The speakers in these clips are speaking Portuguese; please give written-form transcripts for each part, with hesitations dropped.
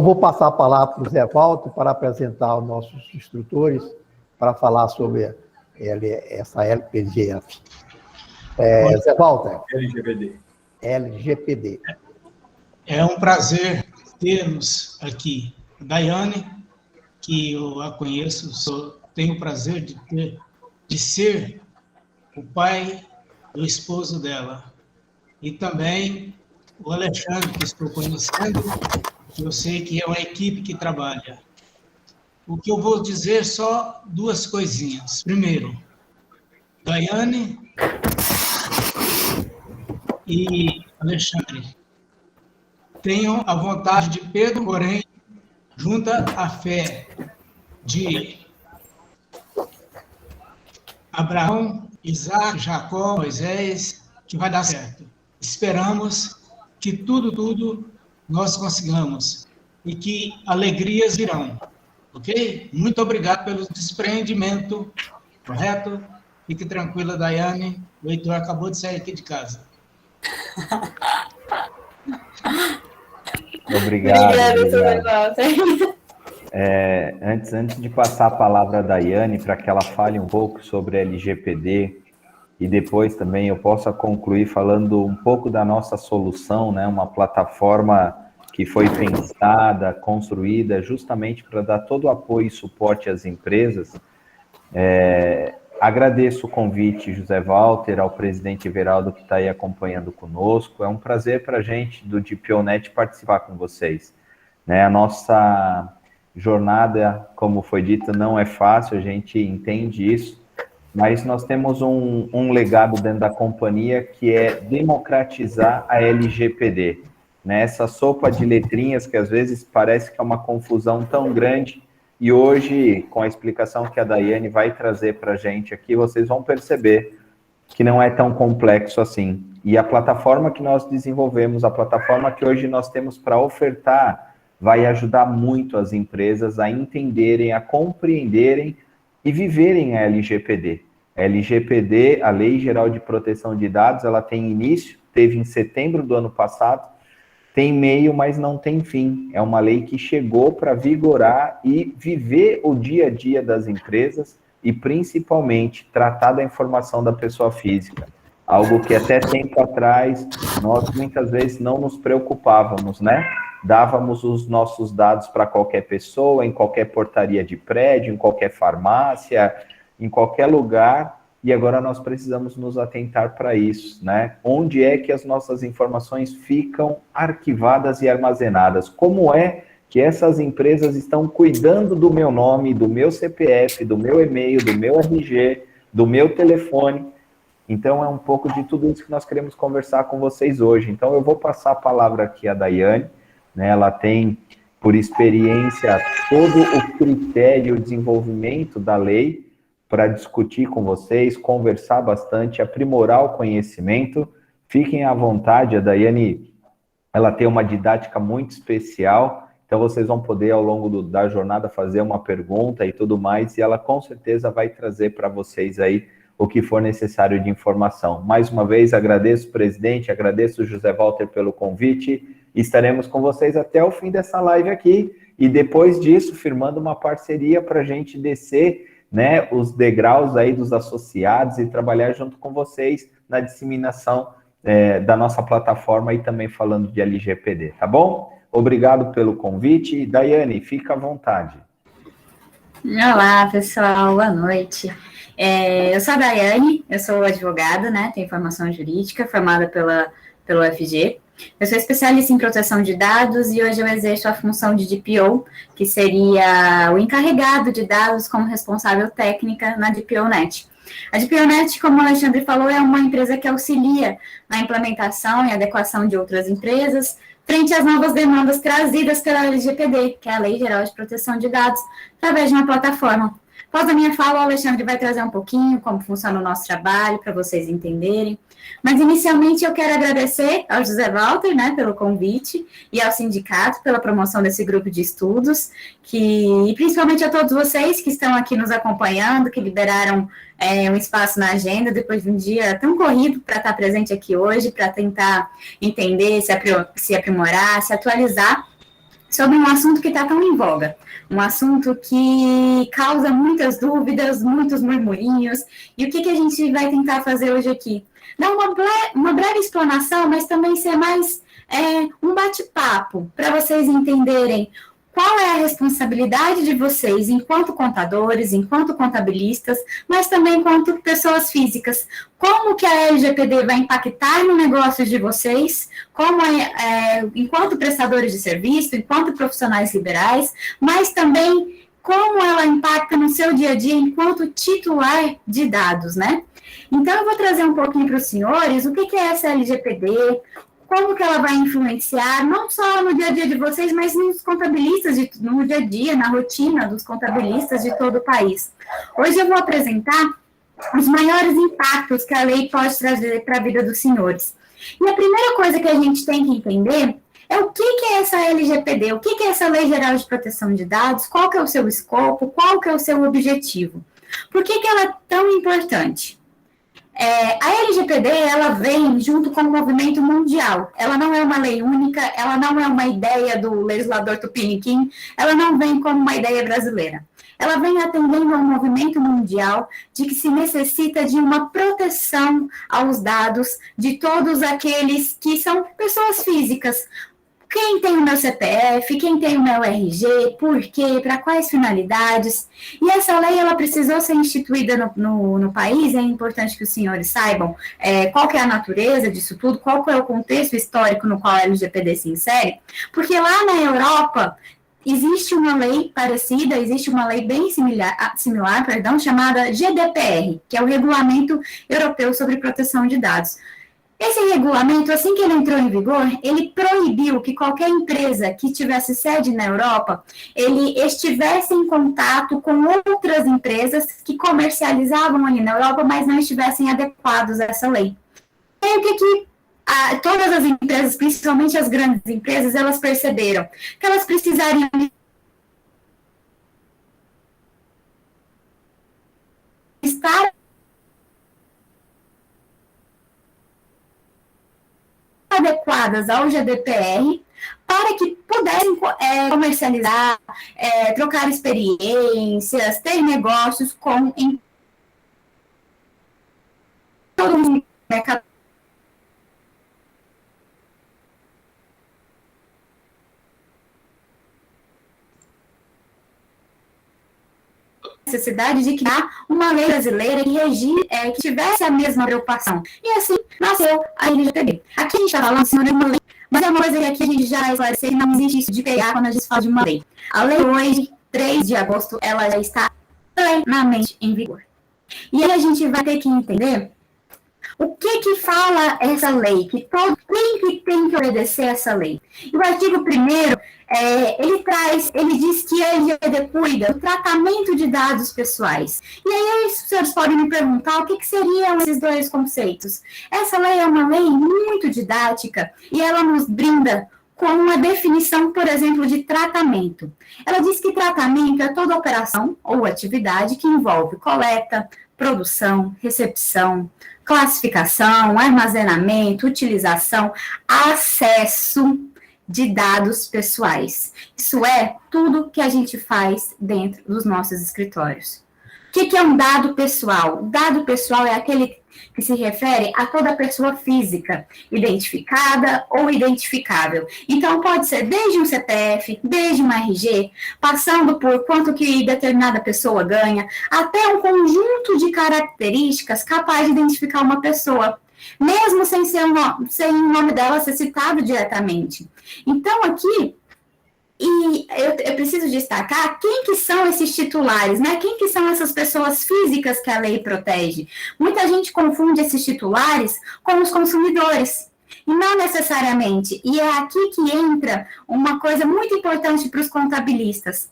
vou passar a palavra para o Zé Walter para apresentar os nossos instrutores para falar sobre essa LPGF. Zé Walter. LGPD. É um prazer termos aqui a Daiane, que eu a conheço, tenho o prazer de ser o pai do esposo dela. E também o Alexandre, que estou conhecendo, que eu sei que é uma equipe que trabalha. O que eu vou dizer, só duas coisinhas. Primeiro, Daiane e Alexandre, tenham a vontade de Pedro, porém, junta a fé de Abraão, Isaac, Jacó, Moisés, que vai dar certo. Esperamos que tudo nós consigamos e que alegrias virão, ok? Muito obrigado pelo desprendimento, correto? Fique tranquila, Daiane. O Heitor acabou de sair aqui de casa. Obrigado. Antes de passar a palavra à Daiane, para que ela fale um pouco sobre a LGPD, e depois também eu possa concluir falando um pouco da nossa solução, né? Uma plataforma que foi pensada, construída justamente para dar todo o apoio e suporte às empresas. Agradeço o convite, José Walter, ao presidente Everaldo que está aí acompanhando conosco. É um prazer para a gente do DPONet participar com vocês. Né? A nossa jornada, como foi dito, não é fácil, a gente entende isso, mas nós temos um legado dentro da companhia que é democratizar a LGPD. Né? Essa sopa de letrinhas que às vezes parece que é uma confusão tão grande, e hoje, com a explicação que a Daiane vai trazer para a gente aqui, vocês vão perceber que não é tão complexo assim. E a plataforma que nós desenvolvemos, a plataforma que hoje nós temos para ofertar, vai ajudar muito as empresas a entenderem, a compreenderem e viverem a LGPD. A LGPD, a Lei Geral de Proteção de Dados, ela tem início, teve em setembro do ano passado, tem meio, mas não tem fim. É uma lei que chegou para vigorar e viver o dia a dia das empresas e, principalmente, tratar da informação da pessoa física. Algo que até tempo atrás nós muitas vezes não nos preocupávamos, né? Dávamos os nossos dados para qualquer pessoa, em qualquer portaria de prédio, em qualquer farmácia, em qualquer lugar, e agora nós precisamos nos atentar para isso, né? Onde é que as nossas informações ficam arquivadas e armazenadas? Como é que essas empresas estão cuidando do meu nome, do meu CPF, do meu e-mail, do meu RG, do meu telefone? Então, é um pouco de tudo isso que nós queremos conversar com vocês hoje. Então, eu vou passar a palavra aqui à Daiane, né? Ela tem, por experiência, todo o critério, o desenvolvimento da lei, para discutir com vocês, conversar bastante, aprimorar o conhecimento. Fiquem à vontade, a Daiane, ela tem uma didática muito especial, então vocês vão poder, ao longo da jornada, fazer uma pergunta e tudo mais, e ela com certeza vai trazer para vocês aí o que for necessário de informação. Mais uma vez, agradeço, presidente, agradeço o José Walter pelo convite, estaremos com vocês até o fim dessa live aqui, e depois disso, firmando uma parceria para a gente descer, né, os degraus aí dos associados e trabalhar junto com vocês na disseminação da nossa plataforma e também falando de LGPD, tá bom? Obrigado pelo convite. Daiane, fica à vontade. Olá, pessoal, boa noite. Eu sou a Daiane, eu sou advogada, né, tenho formação jurídica, formada pelo UFG. Eu sou especialista em proteção de dados e hoje eu exerço a função de DPO, que seria o encarregado de dados como responsável técnica na DPONet. A DPONet, como o Alexandre falou, é uma empresa que auxilia na implementação e adequação de outras empresas frente às novas demandas trazidas pela LGPD, que é a Lei Geral de Proteção de Dados, através de uma plataforma. Após a minha fala, o Alexandre vai trazer um pouquinho como funciona o nosso trabalho, para vocês entenderem. Mas, inicialmente, eu quero agradecer ao José Walter, né, pelo convite, e ao sindicato pela promoção desse grupo de estudos, e principalmente a todos vocês que estão aqui nos acompanhando, que liberaram um espaço na agenda, depois de um dia tão corrido para estar presente aqui hoje, para tentar entender, se aprimorar, se atualizar sobre um assunto que está tão em voga, um assunto que causa muitas dúvidas, muitos murmurinhos, e o que a gente vai tentar fazer hoje aqui? Dar uma breve explanação, mas também ser mais um bate-papo, para vocês entenderem qual é a responsabilidade de vocês enquanto contadores, enquanto contabilistas, mas também enquanto pessoas físicas. Como que a LGPD vai impactar no negócio de vocês, como enquanto prestadores de serviço, enquanto profissionais liberais, mas também como ela impacta no seu dia a dia enquanto titular de dados, né? Então, eu vou trazer um pouquinho para os senhores o que é essa LGPD, como que ela vai influenciar, não só no dia a dia de vocês, mas nos contabilistas, no dia a dia, na rotina dos contabilistas de todo o país. Hoje eu vou apresentar os maiores impactos que a lei pode trazer para a vida dos senhores. E a primeira coisa que a gente tem que entender é o que é essa LGPD, o que é essa Lei Geral de Proteção de Dados, qual que é o seu escopo, qual que é o seu objetivo. Por que ela é tão importante? A LGPD, ela vem junto com o movimento mundial. Ela não é uma lei única, ela não é uma ideia do legislador tupiniquim, ela não vem como uma ideia brasileira. Ela vem atendendo ao movimento mundial de que se necessita de uma proteção aos dados de todos aqueles que são pessoas físicas. Quem tem o meu CPF, quem tem o meu RG, por quê, para quais finalidades. E essa lei, ela precisou ser instituída no país, é importante que os senhores saibam qual que é a natureza disso tudo, qual que é o contexto histórico no qual a LGPD se insere, porque lá na Europa existe uma lei parecida, existe uma lei bem similar, chamada GDPR, que é o Regulamento Europeu sobre Proteção de Dados. Esse regulamento, assim que ele entrou em vigor, ele proibiu que qualquer empresa que tivesse sede na Europa, ele estivesse em contato com outras empresas que comercializavam ali na Europa, mas não estivessem adequados a essa lei. E o que todas as empresas, principalmente as grandes empresas, elas perceberam que elas precisariam estar adequadas ao GDPR para que pudessem comercializar, trocar experiências, ter negócios com todo o mercado. Necessidade de criar uma lei brasileira que tivesse a mesma preocupação. E assim nasceu a LGPD. Aqui a gente está falando, senhor, de uma lei, mas é uma coisa que aqui a gente já vai esclarecer, não existe isso de pegar quando a gente fala de uma lei. A lei hoje, 3 de agosto, ela já está plenamente em vigor. E aí a gente vai ter que entender o que fala essa lei, quem que tem que obedecer essa lei. E o artigo 1º, ele diz que a LGPD cuida do tratamento de dados pessoais. E aí os senhores podem me perguntar o que seriam esses dois conceitos. Essa lei é uma lei muito didática e ela nos brinda com uma definição, por exemplo, de tratamento. Ela diz que tratamento é toda operação ou atividade que envolve coleta, produção, recepção, classificação, armazenamento, utilização, acesso de dados pessoais. Isso é tudo que a gente faz dentro dos nossos escritórios. O que é um dado pessoal? O dado pessoal é aquele que se refere a toda pessoa física, identificada ou identificável. Então, pode ser desde um CPF, desde um RG, passando por quanto que determinada pessoa ganha, até um conjunto de características capaz de identificar uma pessoa, mesmo sem o nome dela ser citado diretamente. Então, aqui, eu preciso destacar quem que são esses titulares, né? Quem que são essas pessoas físicas que a lei protege? Muita gente confunde esses titulares com os consumidores, e não necessariamente. E é aqui que entra uma coisa muito importante para os contabilistas.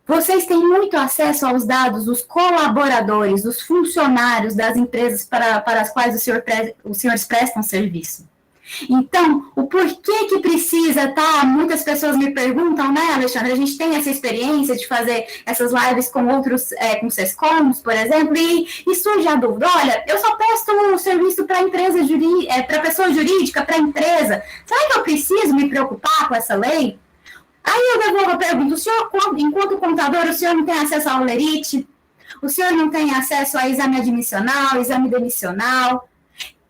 Vocês têm muito acesso aos dados dos colaboradores, dos funcionários das empresas para as quais os senhores prestam serviço. Então, o porquê que precisa, tá? Muitas pessoas me perguntam, né, Alexandre? A gente tem essa experiência de fazer essas lives com outros, com Sescoms, por exemplo, e surge a dúvida: olha, eu só presto um serviço para para pessoa jurídica, para empresa. Será que eu preciso me preocupar com essa lei? Aí eu devolvo a pergunta, o senhor, enquanto contador, o senhor não tem acesso ao Lerite? O senhor não tem acesso a exame admissional, exame demissional?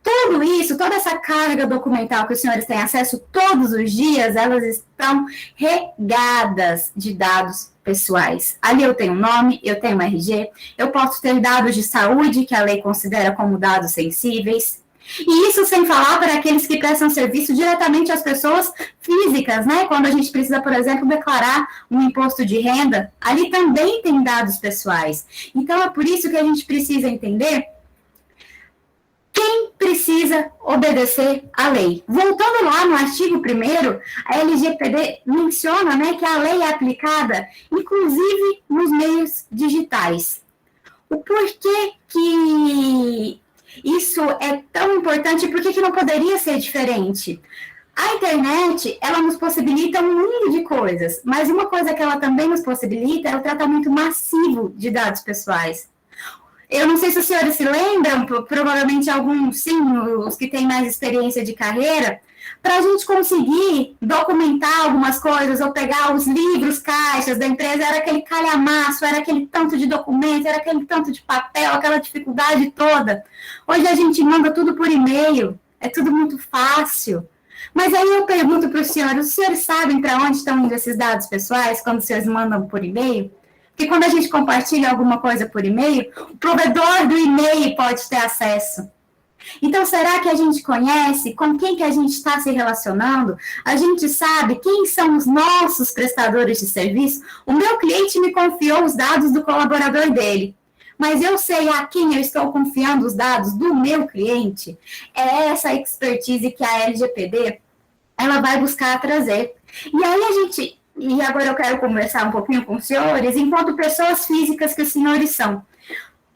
Tudo isso, toda essa carga documental que os senhores têm acesso todos os dias, elas estão regadas de dados pessoais. Ali eu tenho nome, eu tenho RG, eu posso ter dados de saúde, que a lei considera como dados sensíveis. E isso sem falar para aqueles que prestam serviço diretamente às pessoas físicas, né? Quando a gente precisa, por exemplo, declarar um imposto de renda, ali também tem dados pessoais. Então, é por isso que a gente precisa entender quem precisa obedecer à lei. Voltando lá no artigo 1º, a LGPD menciona, né, que a lei é aplicada, inclusive, nos meios digitais. O porquê que isso é tão importante, por que não poderia ser diferente? A internet, ela nos possibilita um mundo de coisas, mas uma coisa que ela também nos possibilita é o tratamento massivo de dados pessoais. Eu não sei se os senhores se lembram, provavelmente alguns sim, os que têm mais experiência de carreira, para a gente conseguir documentar algumas coisas, ou pegar os livros, caixas da empresa, era aquele calhamaço, era aquele tanto de documento, era aquele tanto de papel, aquela dificuldade toda. Hoje a gente manda tudo por e-mail, é tudo muito fácil. Mas aí eu pergunto para os senhores sabem para onde estão indo esses dados pessoais quando os senhores mandam por e-mail? Porque quando a gente compartilha alguma coisa por e-mail, o provedor do e-mail pode ter acesso. Então, será que a gente conhece com quem que a gente está se relacionando? A gente sabe quem são os nossos prestadores de serviço? O meu cliente me confiou os dados do colaborador dele, mas eu sei a quem eu estou confiando os dados do meu cliente? É essa expertise que a LGPD ela vai buscar trazer. E agora eu quero conversar um pouquinho com os senhores, enquanto pessoas físicas que os senhores são.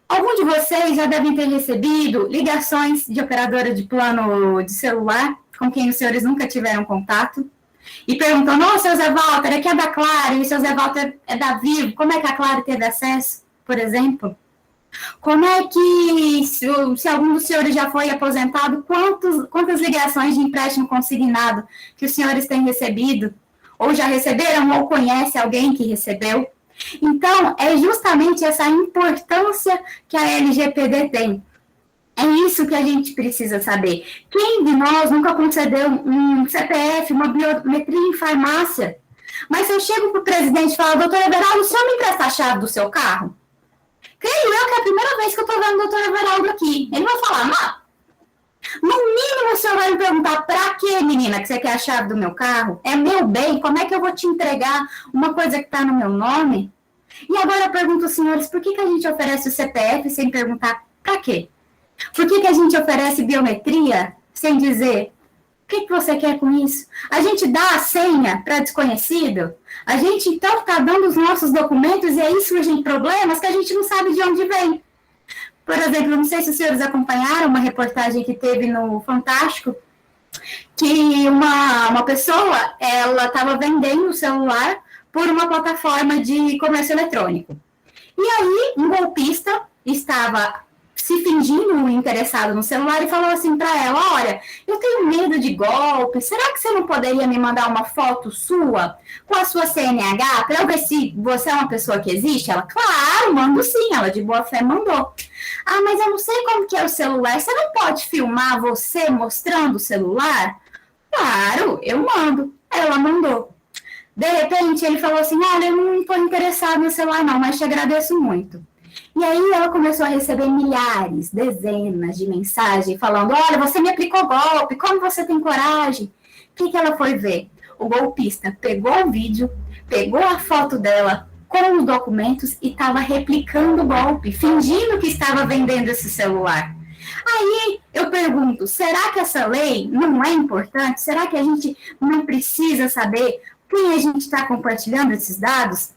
Algum de vocês já devem ter recebido ligações de operadora de plano de celular, com quem os senhores nunca tiveram contato, e perguntam, não, seu Zé Walter, aqui é da Claro, e o seu Zé Walter é da Vivo, como é que a Claro teve acesso, por exemplo? Como é que, se algum dos senhores já foi aposentado, quantas ligações de empréstimo consignado que os senhores têm recebido? Ou já receberam, ou conhece alguém que recebeu? Então, é justamente essa importância que a LGPD tem. É isso que a gente precisa saber. Quem de nós nunca concedeu um CPF, uma biometria em farmácia? Mas se eu chego para o presidente e falo, doutor Everaldo, o senhor me empresta a chave do seu carro? Creio eu que é a primeira vez que eu estou vendo o doutor Everaldo aqui. Ele vai falar, não. No mínimo, o senhor vai me perguntar, para que, menina, que você quer a chave do meu carro? É meu bem, como é que eu vou te entregar uma coisa que está no meu nome? E agora eu pergunto aos senhores, por que a gente oferece o CPF sem perguntar para quê? Por que a gente oferece biometria sem dizer, o que você quer com isso? A gente dá a senha para desconhecido? A gente, então, está dando os nossos documentos e aí surgem problemas que a gente não sabe de onde vem. Por exemplo, não sei se os senhores acompanharam uma reportagem que teve no Fantástico, que uma pessoa, ela estava vendendo o celular por uma plataforma de comércio eletrônico. E aí, um golpista estava se fingindo interessado no celular e falou assim para ela, olha, eu tenho medo de golpe, será que você não poderia me mandar uma foto sua com a sua CNH para eu ver se você é uma pessoa que existe? Ela, claro, mando sim, ela de boa fé mandou. Ah, mas eu não sei como que é o celular, você não pode filmar você mostrando o celular? Claro, eu mando. Ela mandou. De repente, ele falou assim, olha, eu não estou interessado no celular não, mas te agradeço muito. E aí ela começou a receber milhares, dezenas de mensagens falando, olha, você me aplicou golpe, como você tem coragem? O que ela foi ver? O golpista pegou o vídeo, pegou a foto dela com os documentos e estava replicando o golpe, fingindo que estava vendendo esse celular. Aí eu pergunto, será que essa lei não é importante? Será que a gente não precisa saber quem a gente está compartilhando esses dados?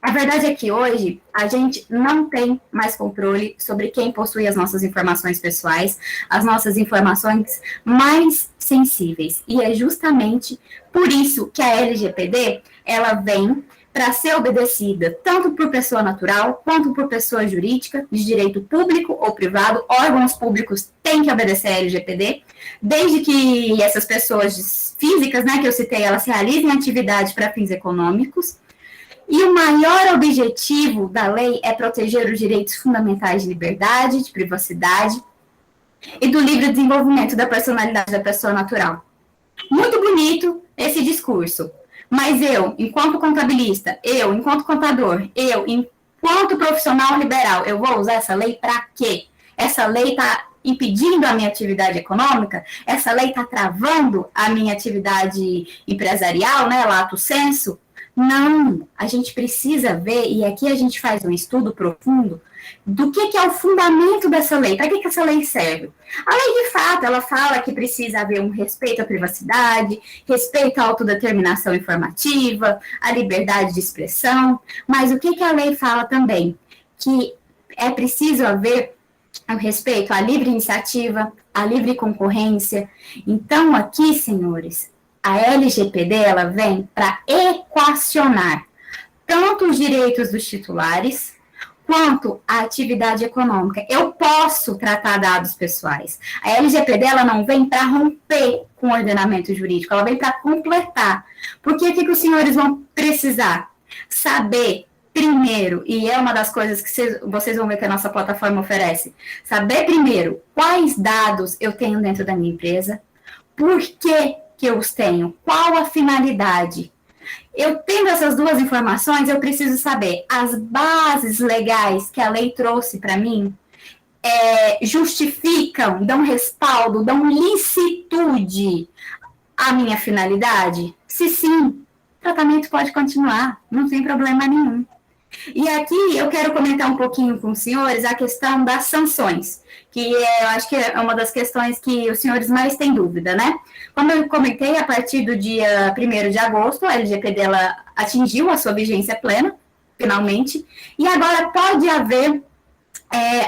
A verdade é que hoje a gente não tem mais controle sobre quem possui as nossas informações pessoais, as nossas informações mais sensíveis. E é justamente por isso que a LGPD ela vem para ser obedecida tanto por pessoa natural quanto por pessoa jurídica, de direito público ou privado. Órgãos públicos têm que obedecer a LGPD, desde que essas pessoas físicas, né, que eu citei, elas realizem atividade para fins econômicos. E o maior objetivo da lei é proteger os direitos fundamentais de liberdade, de privacidade e do livre desenvolvimento da personalidade da pessoa natural. Muito bonito esse discurso, mas eu, enquanto contabilista, eu, enquanto contador, eu, enquanto profissional liberal, eu vou usar essa lei para quê? Essa lei está impedindo a minha atividade econômica? Essa lei está travando a minha atividade empresarial, né, lato sensu? Não, a gente precisa ver, e aqui a gente faz um estudo profundo, do que é o fundamento dessa lei, para que essa lei serve. A lei, de fato, ela fala que precisa haver um respeito à privacidade, respeito à autodeterminação informativa, à liberdade de expressão, mas o que a lei fala também? Que é preciso haver o respeito à livre iniciativa, à livre concorrência. Então, aqui, senhores, a LGPD, ela vem para equacionar tanto os direitos dos titulares, quanto a atividade econômica. Eu posso tratar dados pessoais. A LGPD, ela não vem para romper com o ordenamento jurídico, ela vem para completar. Porque o que os senhores vão precisar? Saber, primeiro, e é uma das coisas que vocês vão ver que a nossa plataforma oferece, saber primeiro quais dados eu tenho dentro da minha empresa, por que eu os tenho, qual a finalidade. Eu tendo essas duas informações, eu preciso saber as bases legais que a lei trouxe para mim, justificam, dão respaldo, dão licitude à minha finalidade? Se sim, o tratamento pode continuar, não tem problema nenhum. E aqui eu quero comentar um pouquinho com os senhores a questão das sanções, que eu acho que é uma das questões que os senhores mais têm dúvida, né? Como eu comentei, a partir do dia 1º de agosto, a LGPD ela atingiu a sua vigência plena, finalmente, e agora pode haver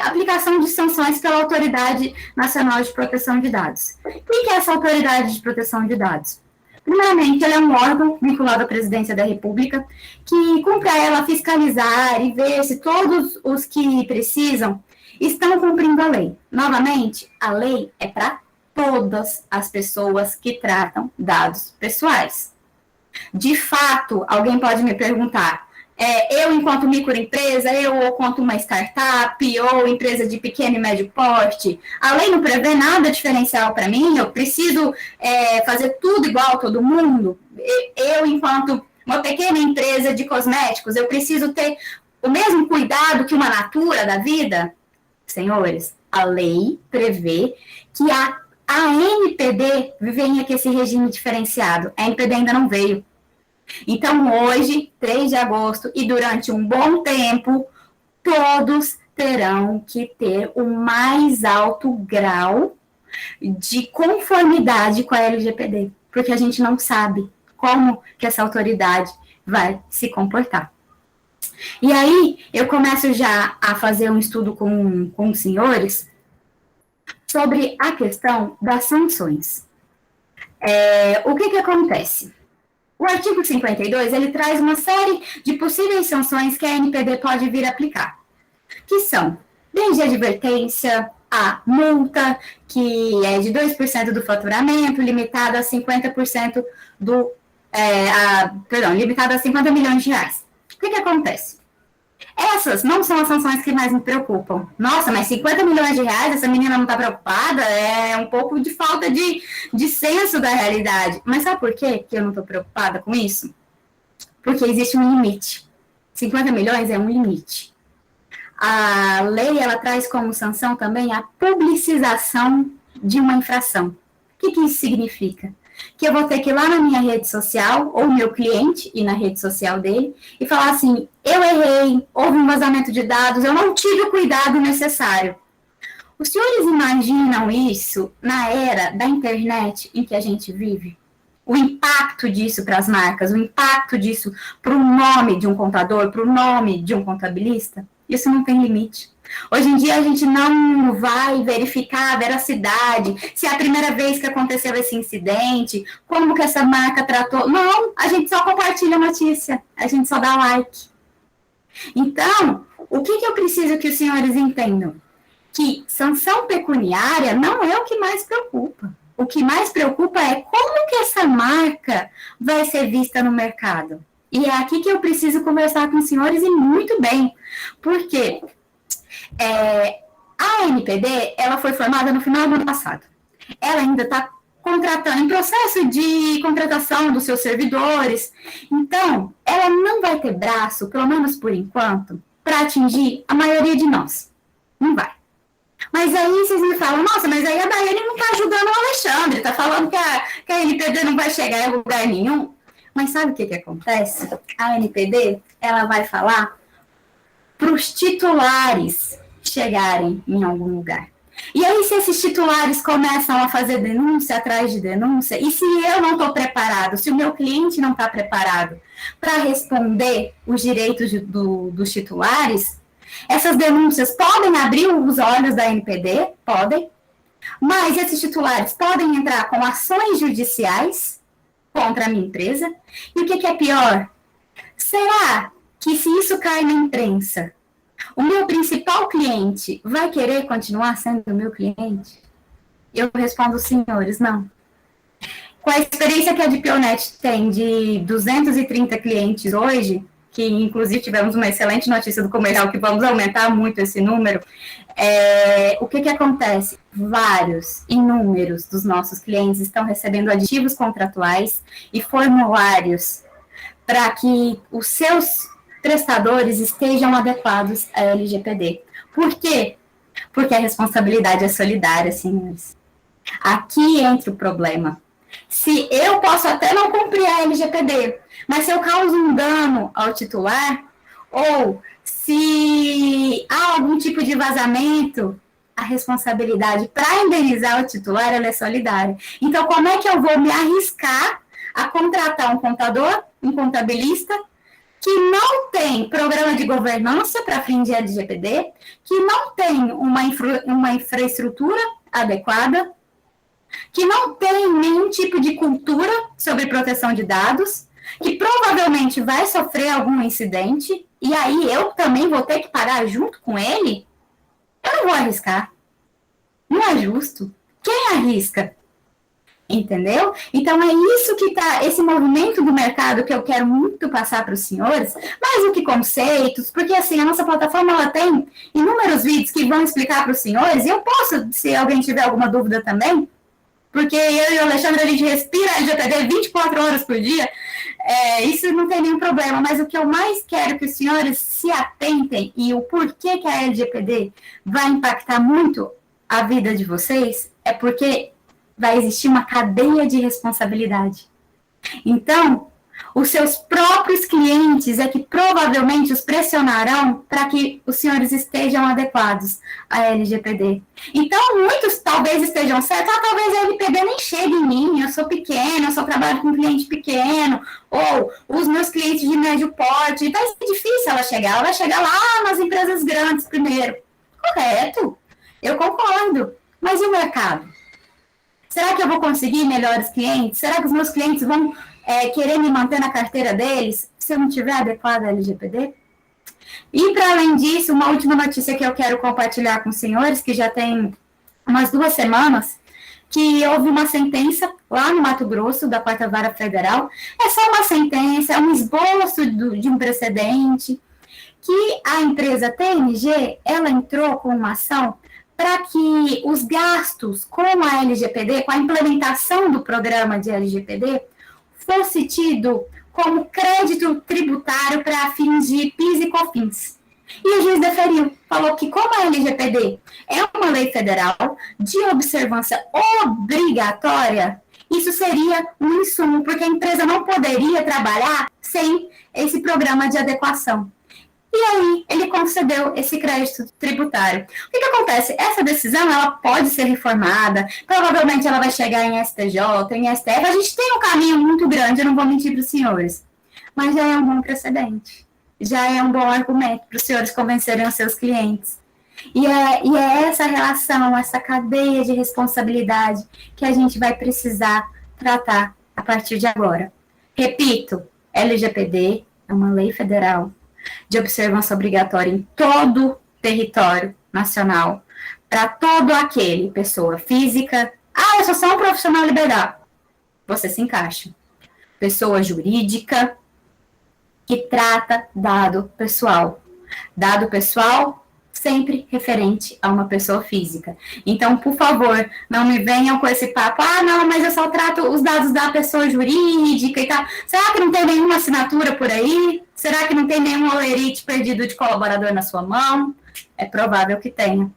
aplicação de sanções pela Autoridade Nacional de Proteção de Dados. O que é essa Autoridade de Proteção de Dados? Primeiramente, ela é um órgão vinculado à Presidência da República, que cumpre a ela fiscalizar e ver se todos os que precisam estão cumprindo a lei. Novamente, a lei é para todas as pessoas que tratam dados pessoais. De fato, alguém pode me perguntar, eu enquanto microempresa, eu enquanto uma startup, ou empresa de pequeno e médio porte, a lei não prevê nada diferencial para mim? Eu preciso fazer tudo igual a todo mundo? Eu, enquanto uma pequena empresa de cosméticos, eu preciso ter o mesmo cuidado que uma Natura da vida? Senhores, a lei prevê que a ANPD venha com esse regime diferenciado. A ANPD ainda não veio. Então, hoje, 3 de agosto, e durante um bom tempo, todos terão que ter o mais alto grau de conformidade com a LGPD, porque a gente não sabe como que essa autoridade vai se comportar. E aí, eu começo já a fazer um estudo com os senhores sobre a questão das sanções. O que acontece? O artigo 52, ele traz uma série de possíveis sanções que a ANPD pode vir a aplicar, que são desde a advertência, a multa, que é de 2% do faturamento, limitada a 50% limitada a 50 milhões de reais. O que acontece? Essas não são as sanções que mais me preocupam. Nossa, mas 50 milhões de reais, essa menina não está preocupada? É um pouco de falta de senso da realidade. Mas sabe por quê que eu não estou preocupada com isso? Porque existe um limite. 50 milhões é um limite. A lei, ela traz como sanção também a publicização de uma infração. O que isso significa? Que eu vou ter que ir lá na minha rede social, ou meu cliente, ir na rede social dele, e falar assim, eu errei, houve um vazamento de dados, eu não tive o cuidado necessário. Os senhores imaginam isso na era da internet em que a gente vive? O impacto disso para as marcas, o impacto disso para o nome de um contador, para o nome de um contabilista? Isso não tem limite. Hoje em dia, a gente não vai verificar a veracidade, se é a primeira vez que aconteceu esse incidente, como que essa marca tratou. Não, a gente só compartilha a notícia, a gente só dá like. Então, o que eu preciso que os senhores entendam? Que sanção pecuniária não é o que mais preocupa. O que mais preocupa é como que essa marca vai ser vista no mercado. E é aqui que eu preciso conversar com os senhores e muito bem, porque a ANPD, ela foi formada no final do ano passado. Ela ainda está contratando, em processo de contratação dos seus servidores. Então, ela não vai ter braço, pelo menos por enquanto, para atingir a maioria de nós. Não vai. Mas aí vocês me falam, nossa, mas aí a Daiane não está ajudando o Alexandre, está falando que a ANPD não vai chegar em lugar nenhum. Mas sabe o que acontece? A ANPD, ela vai falar para os titulares chegarem em algum lugar. E aí, se esses titulares começam a fazer denúncia atrás de denúncia, e se eu não estou preparado, se o meu cliente não está preparado para responder os direitos dos titulares, essas denúncias podem abrir os olhos da ANPD, podem, mas esses titulares podem entrar com ações judiciais contra a minha empresa. E o que é pior? Será que se isso cai na imprensa, o meu principal cliente vai querer continuar sendo o meu cliente? Eu respondo, senhores, não. Com a experiência que a Dipionet tem de 230 clientes hoje, que inclusive tivemos uma excelente notícia do comercial, que vamos aumentar muito esse número, o que acontece? Inúmeros dos nossos clientes estão recebendo aditivos contratuais e formulários para que os seus prestadores estejam adequados à LGPD. Por quê? Porque a responsabilidade é solidária, senhores. Aqui entra o problema. Se eu posso até não cumprir a LGPD, mas se eu causo um dano ao titular, ou se há algum tipo de vazamento, a responsabilidade para indenizar o titular, ela é solidária. Então, como é que eu vou me arriscar a contratar um contador, um contabilista, que não tem programa de governança para fim de LGPD, que não tem uma infraestrutura adequada, que não tem nenhum tipo de cultura sobre proteção de dados, que provavelmente vai sofrer algum incidente, e aí eu também vou ter que parar junto com ele? Eu não vou arriscar. Não é justo. Quem arrisca? Entendeu? Então, é isso que está, esse movimento do mercado que eu quero muito passar para os senhores, mais do que conceitos, porque assim, a nossa plataforma ela tem inúmeros vídeos que vão explicar para os senhores, e eu posso, se alguém tiver alguma dúvida também, porque eu e o Alexandre, a gente respira LGPD 24 horas por dia, isso não tem nenhum problema, mas o que eu mais quero que os senhores se atentem e o porquê que a LGPD vai impactar muito a vida de vocês, é porque vai existir uma cadeia de responsabilidade. Então, os seus próprios clientes é que provavelmente os pressionarão para que os senhores estejam adequados à LGPD. Então, muitos talvez estejam certos, talvez a LGPD nem chegue em mim, eu sou pequeno, eu só trabalho com cliente pequeno, ou os meus clientes de médio porte, vai ser difícil ela vai chegar lá nas empresas grandes primeiro. Correto, eu concordo, mas e o mercado? Será que eu vou conseguir melhores clientes? Será que os meus clientes vão querer me manter na carteira deles se eu não tiver adequado à LGPD? E, para além disso, uma última notícia que eu quero compartilhar com os senhores, que já tem umas 2 semanas, que houve uma sentença lá no Mato Grosso, da 4ª Vara Federal. É só uma sentença, é um esboço de um precedente, que a empresa TNG, ela entrou com uma ação para que os gastos com a LGPD, com a implementação do programa de LGPD, fosse tido como crédito tributário para fins de PIS e COFINS. E o juiz deferiu, falou que como a LGPD é uma lei federal de observância obrigatória, isso seria um insumo, porque a empresa não poderia trabalhar sem esse programa de adequação. E aí, ele concedeu esse crédito tributário. O que acontece? Essa decisão, ela pode ser reformada, provavelmente ela vai chegar em STJ, em STF. A gente tem um caminho muito grande, eu não vou mentir para os senhores, mas já é um bom precedente. já é um bom argumento para os senhores convencerem os seus clientes. E é essa relação, essa cadeia de responsabilidade que a gente vai precisar tratar a partir de agora. Repito, LGPD é uma lei federal de observância obrigatória em todo o território nacional, para todo aquele, pessoa física. Eu sou só um profissional liberal. Você se encaixa. Pessoa jurídica que trata dado pessoal. Dado pessoal sempre referente a uma pessoa física. Então, por favor, não me venham com esse papo, não, mas eu só trato os dados da pessoa jurídica e tal. Será que não tem nenhuma assinatura por aí? Será que não tem nenhum olerite perdido de colaborador na sua mão? É provável que tenha.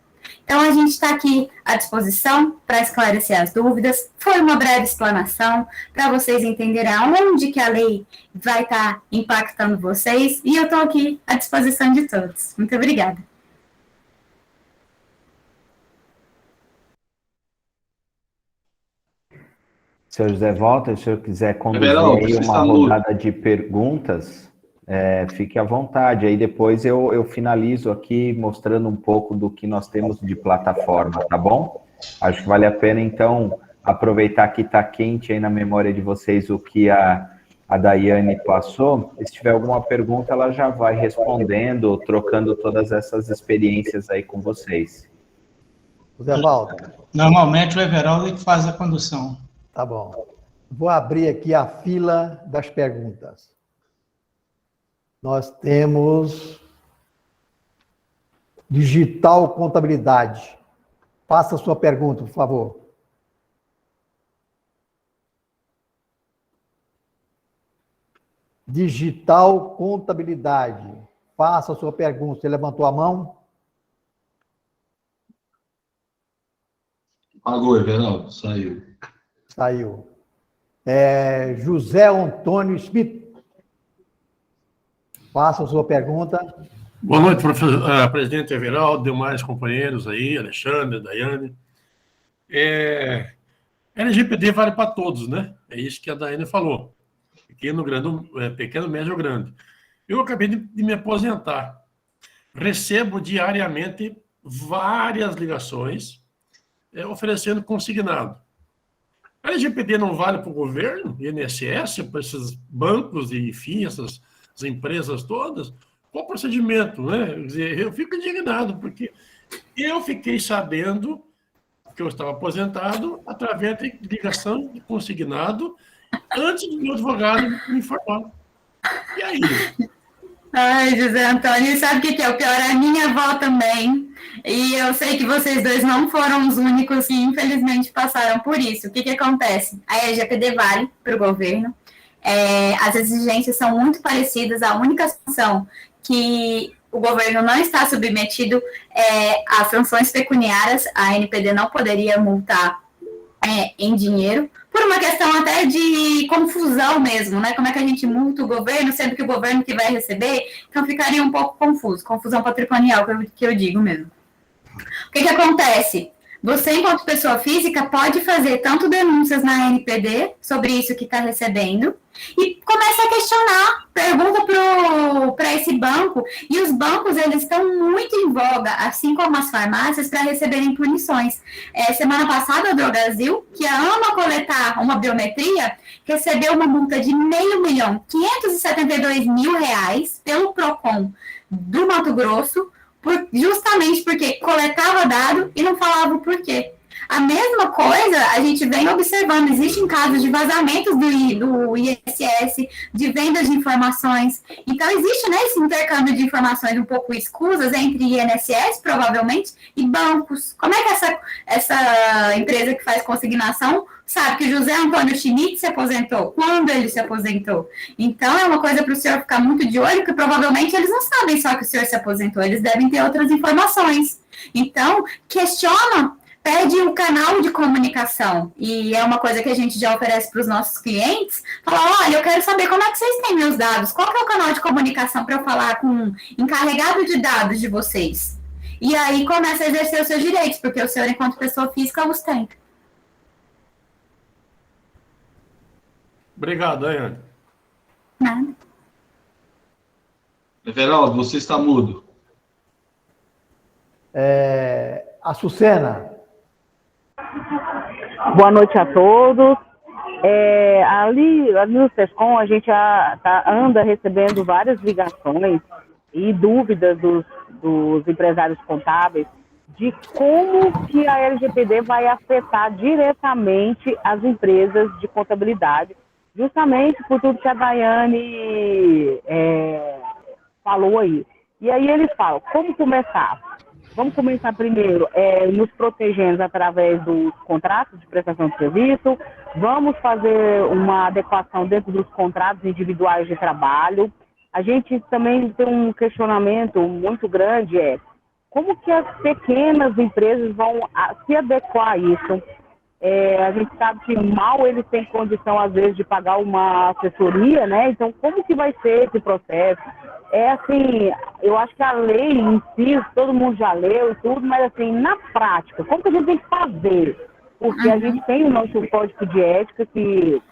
Então, a gente está aqui à disposição para esclarecer as dúvidas. Foi uma breve explanação para vocês entenderem aonde que a lei vai estar impactando vocês. E eu estou aqui à disposição de todos. Muito obrigada. Senhor José Walter, se o senhor quiser conduzir Everaldo, aí você uma está rodada de perguntas, fique à vontade. Aí depois eu finalizo aqui mostrando um pouco do que nós temos de plataforma, tá bom? Acho que vale a pena, então, aproveitar que está quente aí na memória de vocês o que a Daiane passou. Se tiver alguma pergunta, ela já vai respondendo, trocando todas essas experiências aí com vocês. José Walter. Normalmente o Everaldo é que faz a condução. Tá bom. Vou abrir aqui a fila das perguntas. Nós temos Digital Contabilidade. Faça a sua pergunta, por favor. Digital Contabilidade. Faça a sua pergunta. Você levantou a mão? Apagou, Everaldo, saiu. Saiu. José Antônio Smith. Faça a sua pergunta. Boa noite, presidente Everaldo, demais companheiros aí, Alexandre, Daiane. LGPD vale para todos, né? É isso que a Daiane falou. Pequeno, médio ou grande. Eu acabei de me aposentar. Recebo diariamente várias ligações oferecendo consignado. A LGPD não vale para o governo, INSS, para esses bancos e, enfim, essas empresas todas? Qual o procedimento, né? Quer dizer, eu fico indignado, porque eu fiquei sabendo que eu estava aposentado através de ligação de consignado antes do meu advogado me informar. E aí? Ai, José Antônio, sabe o que é o pior? A minha avó também. E eu sei que vocês dois não foram os únicos que, infelizmente, passaram por isso. O que acontece? A LGPD vale para o governo. As exigências são muito parecidas. A única sanção que o governo não está submetido às sanções pecuniárias. A ANPD não poderia multar em dinheiro, por uma questão até de confusão mesmo, né? Como é que a gente multa o governo, sendo que o governo que vai receber, então ficaria um pouco confuso, confusão patrimonial, que eu digo mesmo. O que acontece? Você, enquanto pessoa física, pode fazer tanto denúncias na ANPD sobre isso que está recebendo e começa a questionar, pergunta para esse banco, e os bancos, eles estão muito em voga, assim como as farmácias, para receberem punições. Semana passada, a Drogasil, que ama coletar uma biometria, recebeu uma multa de R$572.000 pelo PROCON do Mato Grosso, justamente porque coletava dado e não falava o porquê. A mesma coisa a gente vem observando, existem casos de vazamentos do ISS, de vendas de informações. Então, existe, né, esse intercâmbio de informações um pouco escusas entre INSS, provavelmente, e bancos. Como é que essa empresa que faz consignação sabe que o José Antônio Schmidt se aposentou? Quando ele se aposentou? Então, é uma coisa para o senhor ficar muito de olho, que provavelmente eles não sabem só que o senhor se aposentou, eles devem ter outras informações. Então, questiona, pede o canal de comunicação, e é uma coisa que a gente já oferece para os nossos clientes, fala, olha, eu quero saber como é que vocês têm meus dados, qual que é o canal de comunicação para eu falar com o encarregado de dados de vocês? E aí começa a exercer os seus direitos, porque o senhor, enquanto pessoa física, os tem. Obrigado, Daiane. Nada. Everaldo, você está mudo. A Sucena. Boa noite a todos. Ali no SESCOM, a gente anda recebendo várias ligações e dúvidas dos empresários contábeis de como que a LGPD vai afetar diretamente as empresas de contabilidade, justamente por tudo que a Daiane falou aí. E aí eles falam, como começar? Vamos começar primeiro nos protegendo através dos contratos de prestação de serviço, vamos fazer uma adequação dentro dos contratos individuais de trabalho. A gente também tem um questionamento muito grande, como que as pequenas empresas vão se adequar a isso? A gente sabe que mal eles têm condição, às vezes, de pagar uma assessoria, né? Então, como que vai ser esse processo? Assim, eu acho que a lei em si, todo mundo já leu e tudo, mas assim, na prática, como que a gente tem que fazer? Porque a gente tem o nosso código de ética que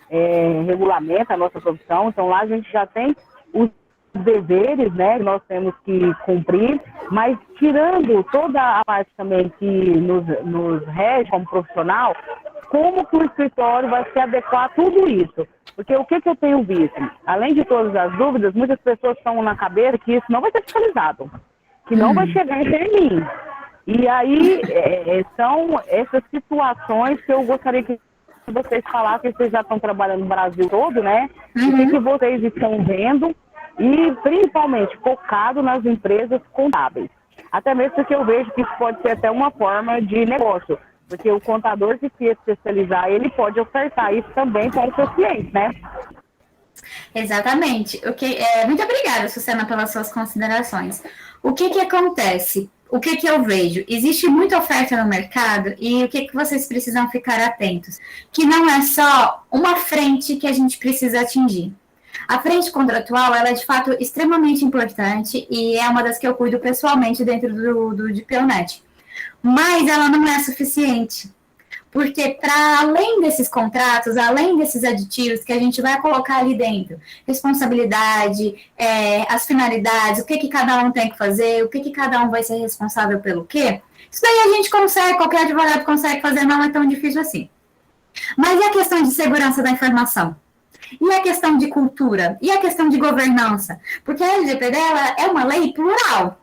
regulamenta a nossa profissão, então lá a gente já tem os deveres, né, que nós temos que cumprir, mas tirando toda a parte também que nos rege como profissional, como que o escritório vai se adequar a tudo isso? Porque o que eu tenho visto? Além de todas as dúvidas, muitas pessoas estão na cabeça que isso não vai ser fiscalizado, que não vai chegar em mim. E aí são essas situações que eu gostaria que vocês falassem, vocês já estão trabalhando no Brasil todo, né? O que vocês estão vendo e principalmente focado nas empresas contábeis. Até mesmo porque eu vejo que isso pode ser até uma forma de negócio. Porque o contador que se especializar, ele pode ofertar isso também para os seus clientes, né? Exatamente. Muito obrigada, Sucena, pelas suas considerações. O que acontece? O que eu vejo? Existe muita oferta no mercado e o que vocês precisam ficar atentos? Que não é só uma frente que a gente precisa atingir. A frente contratual, ela é de fato extremamente importante e é uma das que eu cuido pessoalmente dentro do DPONet. Mas ela não é suficiente, porque para além desses contratos, além desses aditivos que a gente vai colocar ali dentro, responsabilidade, as finalidades, o que cada um tem que fazer, o que cada um vai ser responsável pelo quê, isso daí a gente consegue, qualquer advogado consegue fazer, não é tão difícil assim. Mas e a questão de segurança da informação? E a questão de cultura? E a questão de governança? Porque a LGPD ela é uma lei plural.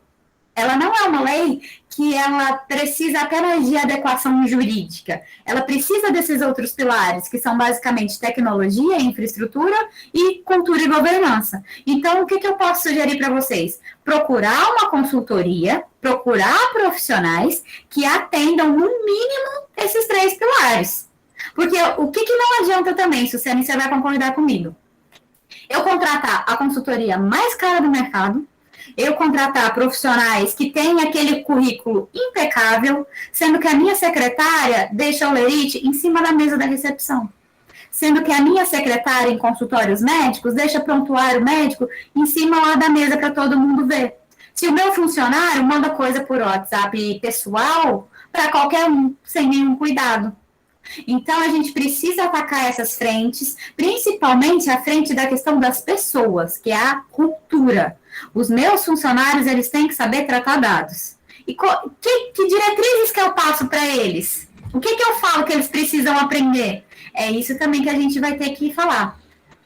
Ela não é uma lei que ela precisa apenas de adequação jurídica. Ela precisa desses outros pilares, que são basicamente tecnologia, infraestrutura e cultura e governança. Então, o que eu posso sugerir para vocês? Procurar uma consultoria, procurar profissionais que atendam, no mínimo, esses 3 pilares. Porque o que não adianta também, Sucena, você vai concordar comigo? Eu contratar a consultoria mais cara do mercado, eu contratar profissionais que têm aquele currículo impecável, sendo que a minha secretária deixa o lerite em cima da mesa da recepção. Sendo que a minha secretária em consultórios médicos deixa prontuário médico em cima lá da mesa para todo mundo ver. Se o meu funcionário manda coisa por WhatsApp pessoal para qualquer um, sem nenhum cuidado. Então, a gente precisa atacar essas frentes, principalmente a frente da questão das pessoas, que é a cultura. Os meus funcionários, eles têm que saber tratar dados. E que diretrizes que eu passo para eles? O que eu falo que eles precisam aprender? É isso também que a gente vai ter que falar.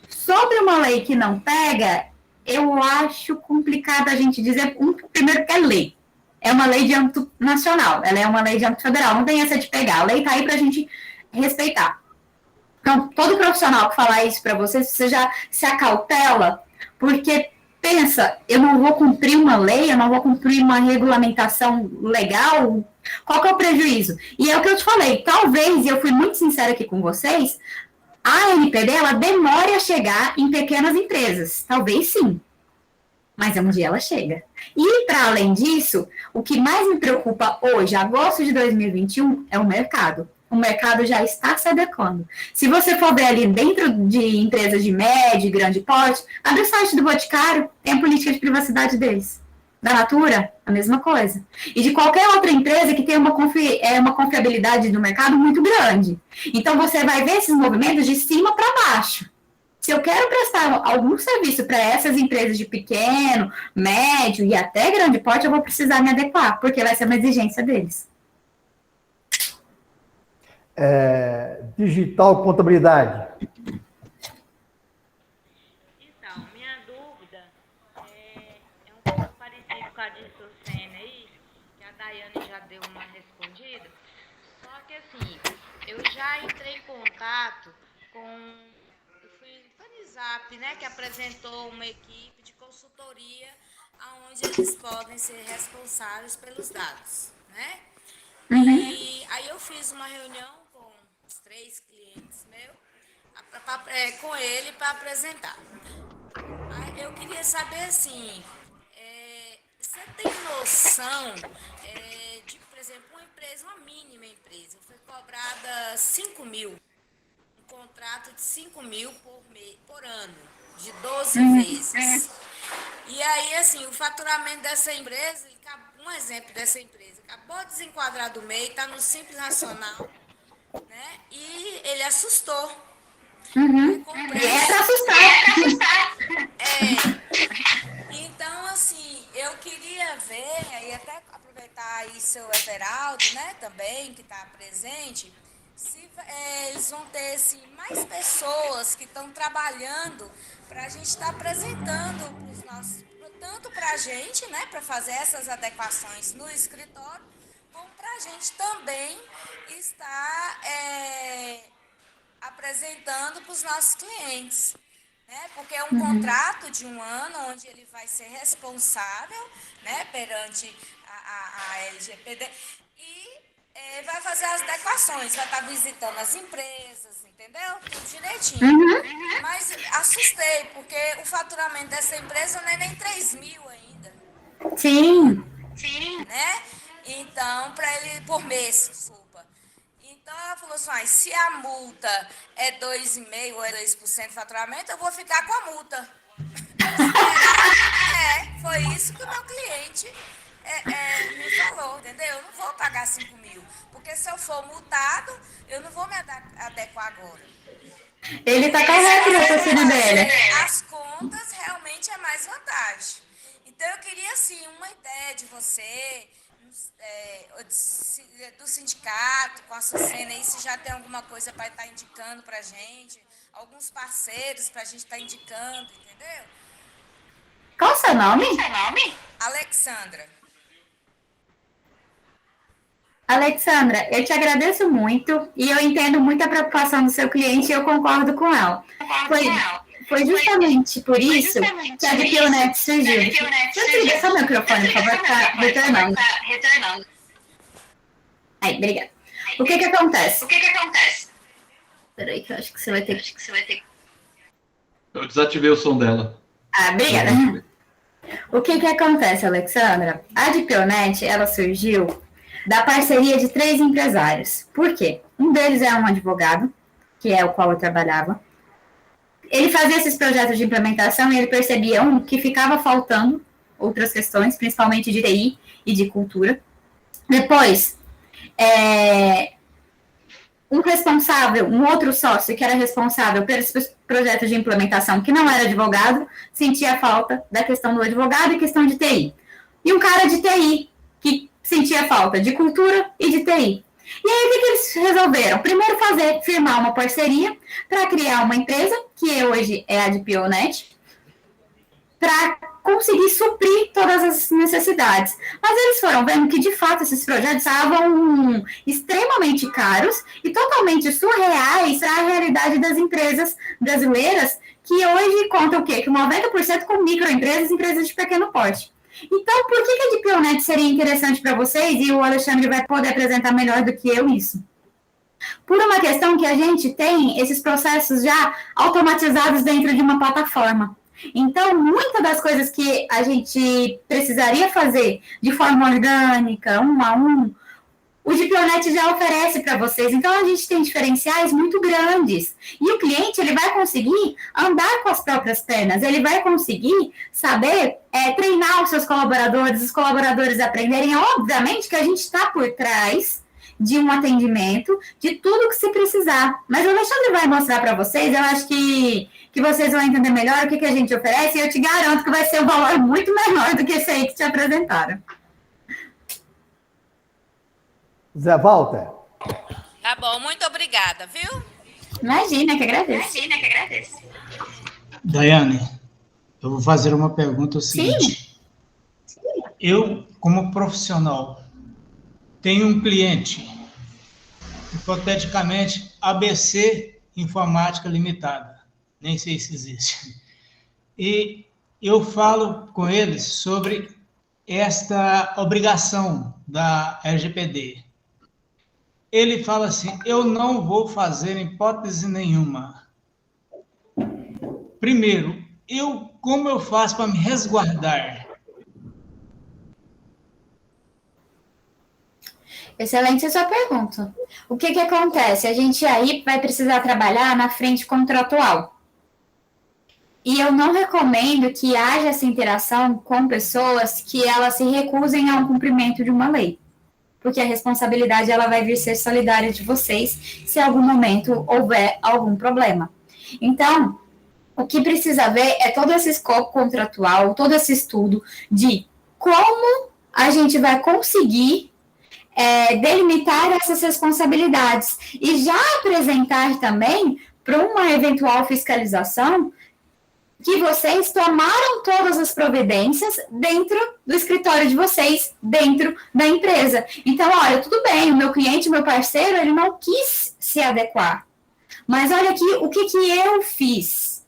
Sobre uma lei que não pega, eu acho complicado a gente dizer, primeiro que é lei. É uma lei de âmbito nacional, ela é uma lei de âmbito federal, não tem essa de pegar. A lei está aí para a gente respeitar. Então, todo profissional que falar isso para você já se acautela, porque pensa, eu não vou cumprir uma lei, eu não vou cumprir uma regulamentação legal, qual que é o prejuízo? E é o que eu te falei, talvez, e eu fui muito sincera aqui com vocês, a NPD, ela demore a chegar em pequenas empresas, talvez sim, mas um dia ela chega. E, para além disso, o que mais me preocupa hoje, agosto de 2021, é o mercado. O mercado já está se adequando. Se você for ver ali dentro de empresas de médio e grande porte, abre o site do Boticário, tem a política de privacidade deles. Da Natura, a mesma coisa. E de qualquer outra empresa que tenha uma confiabilidade do mercado muito grande. Então, você vai ver esses movimentos de cima para baixo. Se eu quero prestar algum serviço para essas empresas de pequeno, médio e até grande porte, eu vou precisar me adequar, porque vai ser uma exigência deles. Digital contabilidade. Então, minha dúvida é um pouco parecido com a de Sucena aí, que a Daiane já deu uma respondida. Só que assim, eu já entrei em contato com o Fanizap, né, que apresentou uma equipe de consultoria onde eles podem ser responsáveis pelos dados, né? E aí eu fiz uma reunião com os 3 clientes meus, com ele para apresentar. Aí eu queria saber assim, você tem noção de, por exemplo, uma mínima empresa, foi cobrada 5 mil, um contrato de 5 mil por ano, de 12 vezes. E aí, assim, o faturamento dessa empresa, um exemplo dessa empresa, acabou de desenquadrar do MEI, está no Simples Nacional, né? E ele assustou. E é para assustar. Então, assim, eu queria ver, e até aproveitar aí seu Everaldo, né, também, que está presente, se eles vão ter, assim, mais pessoas que estão trabalhando para a gente estar apresentando para os nossos, tanto para a gente, né, para fazer essas adequações no escritório, como para a gente também estar apresentando para os nossos clientes. Né? Porque é um contrato de 1 ano, onde ele vai ser responsável, né, perante a LGPD e vai fazer as adequações, vai estar visitando as empresas, entendeu? Tudo direitinho. Mas assustei, porque o faturamento dessa empresa não é nem 3 mil ainda. Sim. Né? Então, para ele, por mês, desculpa. Então, ela falou assim, se a multa é 2,5% ou é 2% de faturamento, eu vou ficar com a multa. Foi isso que o meu cliente me falou, entendeu? Eu não vou pagar 5 mil, porque se eu for multado, eu não vou me adequar agora. Ele está correto no raciocínio dele. As contas realmente é mais vantagem. Então, eu queria, assim, uma ideia de você... do sindicato, com a Sucena aí, se já tem alguma coisa para estar indicando para a gente, alguns parceiros para a gente estar indicando, entendeu? Qual o seu nome? Alexandra, eu te agradeço muito e eu entendo muito a preocupação do seu cliente e eu concordo com ela. Foi justamente por isso que a DPONet surgiu. Deixa eu desligar só o microfone, por favor, está retornando. Aí, obrigada. O que acontece? Peraí, que eu acho que você vai ter que... Eu desativei o som dela. Obrigada. O que acontece, Alexandra? A DPONet, ela surgiu da parceria de 3 empresários. Por quê? Um deles é um advogado, que é o qual eu trabalhava. Ele fazia esses projetos de implementação e ele percebia, que ficava faltando outras questões, principalmente de TI e de cultura. Depois, um outro sócio que era responsável pelos projetos de implementação, que não era advogado, sentia falta da questão do advogado e questão de TI. E um cara de TI, que sentia falta de cultura e de TI. E aí, o que eles resolveram? Primeiro, firmar uma parceria para criar uma empresa, que hoje é a DPONet, para conseguir suprir todas as necessidades. Mas eles foram vendo que, de fato, esses projetos estavam extremamente caros e totalmente surreais para a realidade das empresas brasileiras, que hoje contam o quê? Que 90% com microempresas e empresas de pequeno porte. Então, por que a DPONet seria interessante para vocês? E o Alexandre vai poder apresentar melhor do que eu isso. Por uma questão que a gente tem esses processos já automatizados dentro de uma plataforma. Então, muitas das coisas que a gente precisaria fazer de forma orgânica, 1 a 1, o DPONet já oferece para vocês. Então, a gente tem diferenciais muito grandes. E o cliente, ele vai conseguir andar com as próprias pernas. Ele vai conseguir saber treinar os seus colaboradores, os colaboradores aprenderem. Obviamente que a gente está por trás de um atendimento, de tudo que se precisar. Mas o Alexandre vai mostrar para vocês, eu acho que vocês vão entender melhor o que a gente oferece, e eu te garanto que vai ser um valor muito menor do que esse aí que te apresentaram. Zé Walter. Tá bom, muito obrigada, viu? Imagina, que agradeço. Daiane, eu vou fazer uma pergunta seguinte. Sim. Eu, como profissional, tenho um cliente, hipoteticamente, ABC Informática Limitada, nem sei se existe, e eu falo com eles sobre esta obrigação da LGPD. Ele fala assim, eu não vou fazer hipótese nenhuma. Primeiro, como eu faço para me resguardar? Excelente a sua pergunta. O que acontece? A gente aí vai precisar trabalhar na frente contratual. E eu não recomendo que haja essa interação com pessoas que elas se recusem ao cumprimento de uma lei. Porque a responsabilidade ela vai vir ser solidária de vocês se em algum momento houver algum problema. Então, o que precisa ver é todo esse escopo contratual, todo esse estudo de como a gente vai conseguir delimitar essas responsabilidades e já apresentar também para uma eventual fiscalização que vocês tomaram todas as providências dentro do escritório de vocês, dentro da empresa. Então, olha, tudo bem, o meu cliente, o meu parceiro, ele não quis se adequar. Mas olha aqui, o que eu fiz?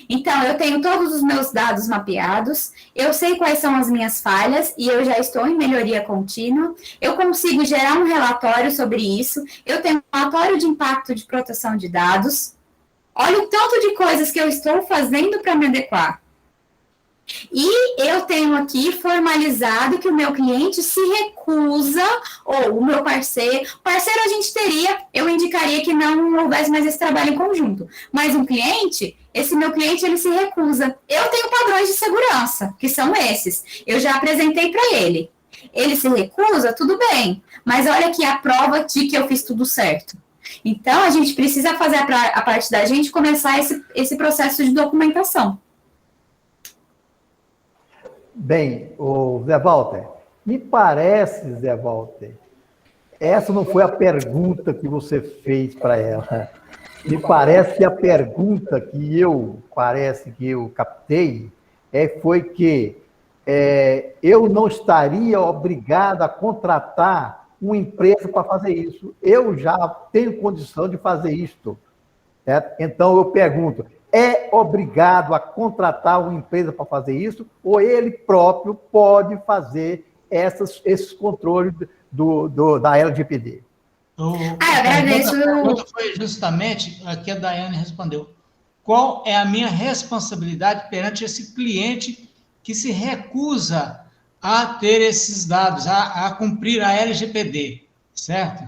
Então, eu tenho todos os meus dados mapeados, eu sei quais são as minhas falhas e eu já estou em melhoria contínua, eu consigo gerar um relatório sobre isso, eu tenho um relatório de impacto de proteção de dados. Olha o tanto de coisas que eu estou fazendo para me adequar. E eu tenho aqui formalizado que o meu cliente se recusa, ou o meu parceiro a gente teria, eu indicaria que não houvesse mais esse trabalho em conjunto. Mas um cliente, esse meu cliente, ele se recusa. Eu tenho padrões de segurança, que são esses. Eu já apresentei para ele. Ele se recusa, tudo bem. Mas olha aqui a prova de que eu fiz tudo certo. Então, a gente precisa fazer a parte da gente começar esse processo de documentação. Bem, o Zé Walter, me parece, Zé Walter, essa não foi a pergunta que você fez para ela. Me parece que a pergunta que eu captei foi que eu não estaria obrigado a contratar uma empresa para fazer isso. Eu já tenho condição de fazer isto. Certo? Então, eu pergunto, é obrigado a contratar uma empresa para fazer isso ou ele próprio pode fazer esses controles da LGPD? A pergunta foi justamente a que a Daiane respondeu. Qual é a minha responsabilidade perante esse cliente que se recusa a ter esses dados, a cumprir a LGPD, certo?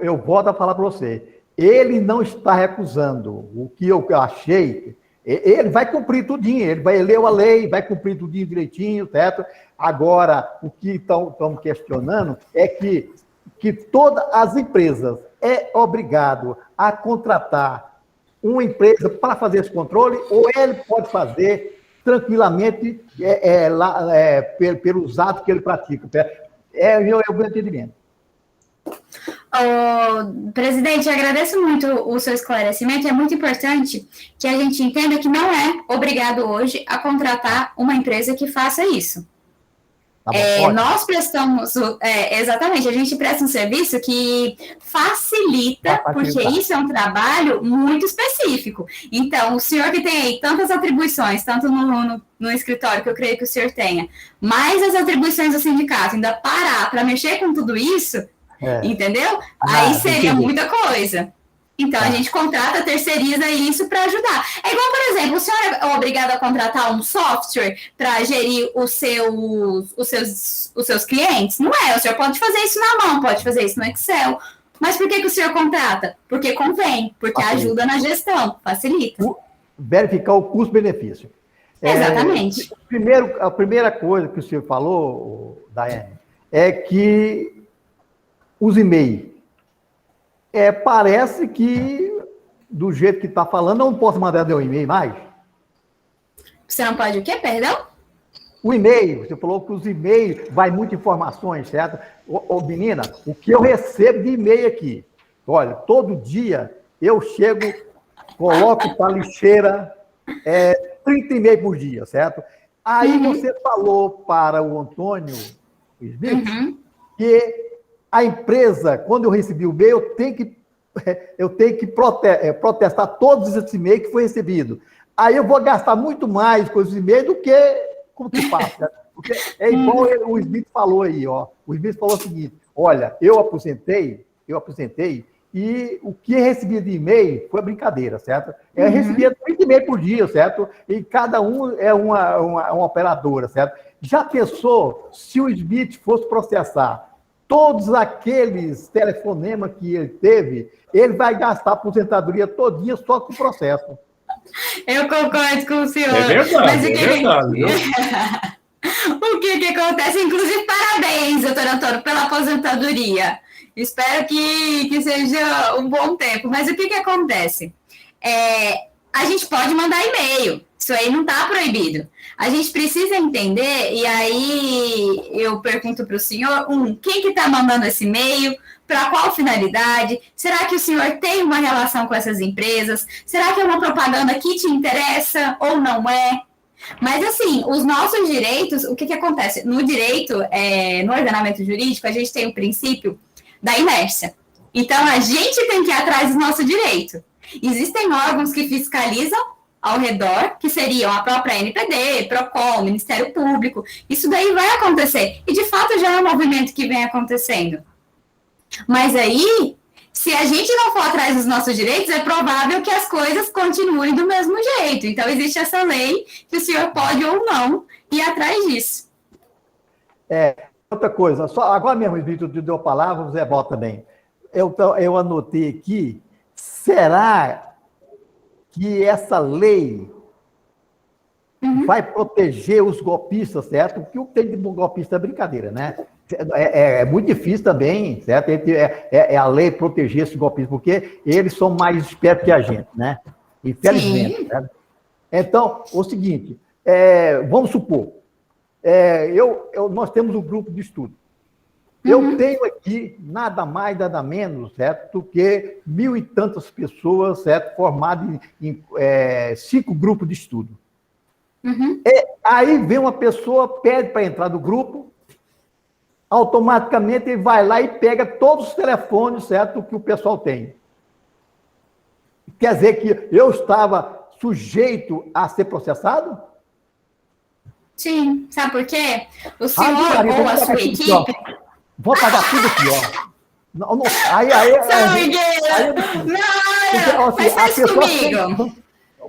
Eu volto a falar para você. Ele não está recusando. O que eu achei, ele vai cumprir tudinho, ele vai ler a lei, vai cumprir tudinho direitinho, certo? Agora, o que estão questionando é que todas as empresas é obrigado a contratar uma empresa para fazer esse controle ou ele pode fazer tranquilamente pelos atos que ele pratica. É o meu entendimento. Presidente, eu agradeço muito o seu esclarecimento. É muito importante que a gente entenda que não é obrigado hoje a contratar uma empresa que faça isso. Tá bom, nós prestamos, exatamente, a gente presta um serviço que facilita, porque isso é um trabalho muito específico. Então, o senhor que tem aí tantas atribuições, tanto no escritório, que eu creio que o senhor tenha, mais as atribuições do sindicato, ainda parar para mexer com tudo isso, entendeu? Aí seria muita coisa. Então, a gente contrata, terceiriza isso para ajudar. É igual, por exemplo, o senhor é obrigado a contratar um software para gerir os seus clientes? Não é, o senhor pode fazer isso na mão, pode fazer isso no Excel. Mas por que o senhor contrata? Porque convém, porque ajuda na gestão, facilita. Verificar o custo-benefício. Exatamente. A primeira coisa que o senhor falou, Daiane, é que os e-mails. Parece que, do jeito que está falando, eu não posso mandar um e-mail mais. Você não pode o quê, perdão? O e-mail, você falou que os e-mails vai muitas informações, certo? Menina, o que eu recebo de e-mail aqui? Olha, todo dia eu chego, coloco para a lixeira 30 e-mails por dia, certo? Aí você falou para o Antônio Smith que a empresa, quando eu recebi o e-mail, eu tenho que protestar todos esses e-mails que foi recebido. Aí eu vou gastar muito mais com os e-mails do que como que faço, porque é igual o Smith falou aí, ó. O Smith falou o seguinte: olha, eu aposentei e o que recebia de e-mail foi brincadeira, certo? Eu recebia 30 e-mails por dia, certo? E cada um é uma operadora, certo? Já pensou se o Smith fosse processar todos aqueles telefonemas que ele teve, ele vai gastar a aposentadoria todinha só com o processo. Eu concordo com o senhor. É verdade, Mas é verdade. O que acontece? Inclusive, parabéns, doutor Antônio, pela aposentadoria. Espero que seja um bom tempo. Mas o que acontece? A gente pode mandar e-mail. Isso aí não está proibido. A gente precisa entender, e aí eu pergunto para o senhor, quem que está mandando esse e-mail? Para qual finalidade? Será que o senhor tem uma relação com essas empresas? Será que é uma propaganda que te interessa ou não é? Mas, assim, os nossos direitos, o que acontece? No direito, no ordenamento jurídico, a gente tem o princípio da inércia. Então, a gente tem que ir atrás do nosso direito. Existem órgãos que fiscalizam ao redor, que seriam a própria NPD, PROCON, Ministério Público. Isso daí vai acontecer. E, de fato, já é um movimento que vem acontecendo. Mas aí, se a gente não for atrás dos nossos direitos, é provável que as coisas continuem do mesmo jeito. Então, existe essa lei que o senhor pode ou não ir atrás disso. Outra coisa, só agora mesmo o Espírito deu a palavra, o Zé Valter também. Eu anotei aqui, será que essa lei vai proteger os golpistas, certo? Porque o que tem de golpista é brincadeira, né? É muito difícil também, certo? A lei proteger esses golpistas, porque eles são mais espertos que a gente, né? Infelizmente. Certo? Então, o seguinte, vamos supor, nós temos um grupo de estudo. Eu tenho aqui nada mais, nada menos, certo? Do que 1.000 e tantas pessoas, certo? Formadas em 5 grupos de estudo. Aí vem uma pessoa, pede para entrar no grupo, automaticamente ele vai lá e pega todos os telefones, certo, que o pessoal tem. Quer dizer que eu estava sujeito a ser processado? Sim, sabe por quê? O senhor ou a sua equipe... Vou pagar tudo aqui, ó. Não, aí, faz isso comigo.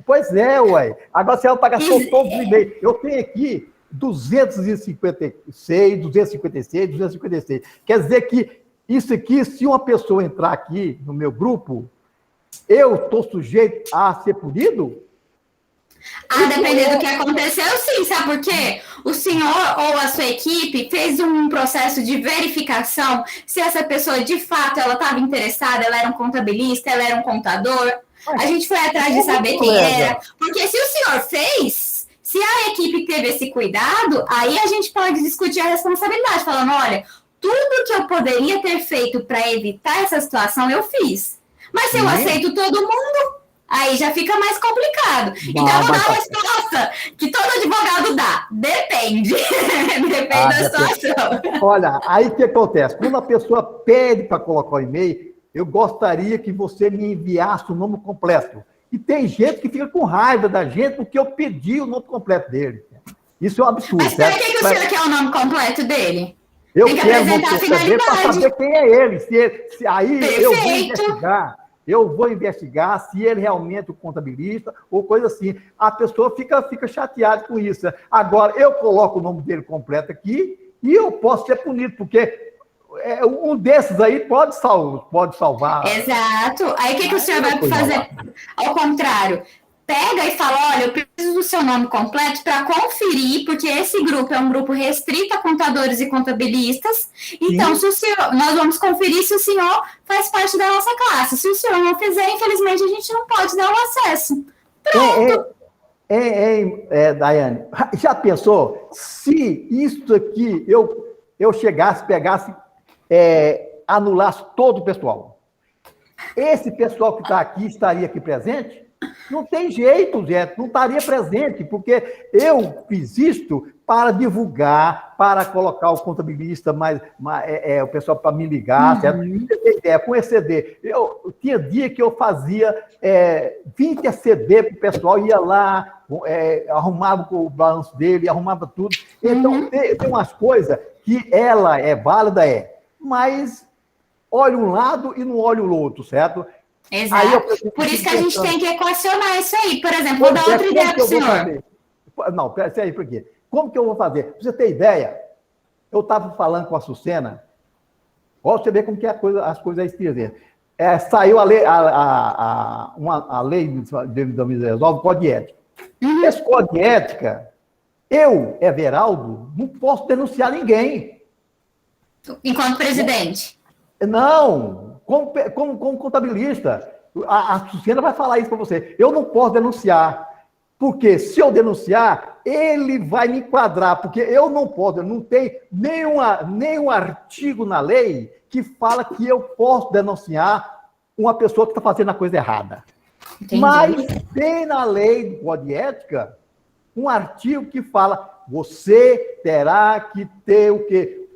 Pois é, ué. Agora você vai pagar todos os e-mails. Eu tenho aqui 256, 256. Quer dizer que isso aqui, se uma pessoa entrar aqui no meu grupo, eu estou sujeito a ser punido? Dependendo do que aconteceu, sim. Sabe por quê? O senhor ou a sua equipe fez um processo de verificação se essa pessoa, de fato, ela estava interessada, ela era um contabilista, ela era um contador. A gente foi atrás de saber quem era. Porque se o senhor fez, se a equipe teve esse cuidado, aí a gente pode discutir a responsabilidade, falando, olha, tudo que eu poderia ter feito para evitar essa situação, eu fiz. Mas se eu aceito todo mundo... Aí já fica mais complicado. Então, eu vou dar uma resposta que todo advogado dá. Depende. Depende da situação. Olha, aí o que acontece? Quando a pessoa pede para colocar o e-mail, eu gostaria que você me enviasse o nome completo. E tem gente que fica com raiva da gente porque eu pedi o nome completo dele. Isso é um absurdo. Mas para que o senhor quer o nome completo dele? Eu tem que quero apresentar a finalidade. Para saber quem é ele. Aí Perfeito. Eu vou investigar se ele realmente é o contabilista ou coisa assim. A pessoa fica chateada com isso. Agora, eu coloco o nome dele completo aqui e eu posso ser punido, porque um desses aí pode salvar. Exato. Aí o que o senhor vai fazer? Ao contrário, pega e fala, olha, eu preciso do seu nome completo para conferir, porque esse grupo é um grupo restrito a contadores e contabilistas, então se o senhor, nós vamos conferir se o senhor faz parte da nossa classe. Se o senhor não fizer, infelizmente, a gente não pode dar o acesso. Pronto. Daiane, já pensou se isso aqui eu chegasse, pegasse, anulasse todo o pessoal? Esse pessoal que está aqui estaria aqui presente? Não tem jeito, Zé, não estaria presente, porque eu fiz isto para divulgar, para colocar o contabilista, o pessoal para me ligar, certo? Você tem ideia, com ECD, eu tinha dia que eu fazia 20 ECD para o pessoal, ia lá, arrumava o balanço dele, arrumava tudo. Então, tem umas coisas que ela é válida, mas olha um lado e não olha o outro, certo? Exato. Por isso que a gente tem que equacionar isso aí. Por exemplo, vou dar outra ideia para o senhor. Não, peraí, por quê? Como que eu vou fazer? Pra você ter ideia, eu estava falando com a Sucena, olha você vê como que as coisas escrevem. Saiu a lei de 2019, Código de Ética. Esse Código de Ética, eu, Everaldo, não posso denunciar ninguém. Enquanto presidente? Não, como contabilista. A Sucena vai falar isso para você. Eu não posso denunciar. Porque se eu denunciar, ele vai me enquadrar, porque eu não posso, não tem nenhum artigo na lei que fala que eu posso denunciar uma pessoa que está fazendo a coisa errada. Entendi. Mas tem na lei do Código de Ética um artigo que fala você terá que ter o quê?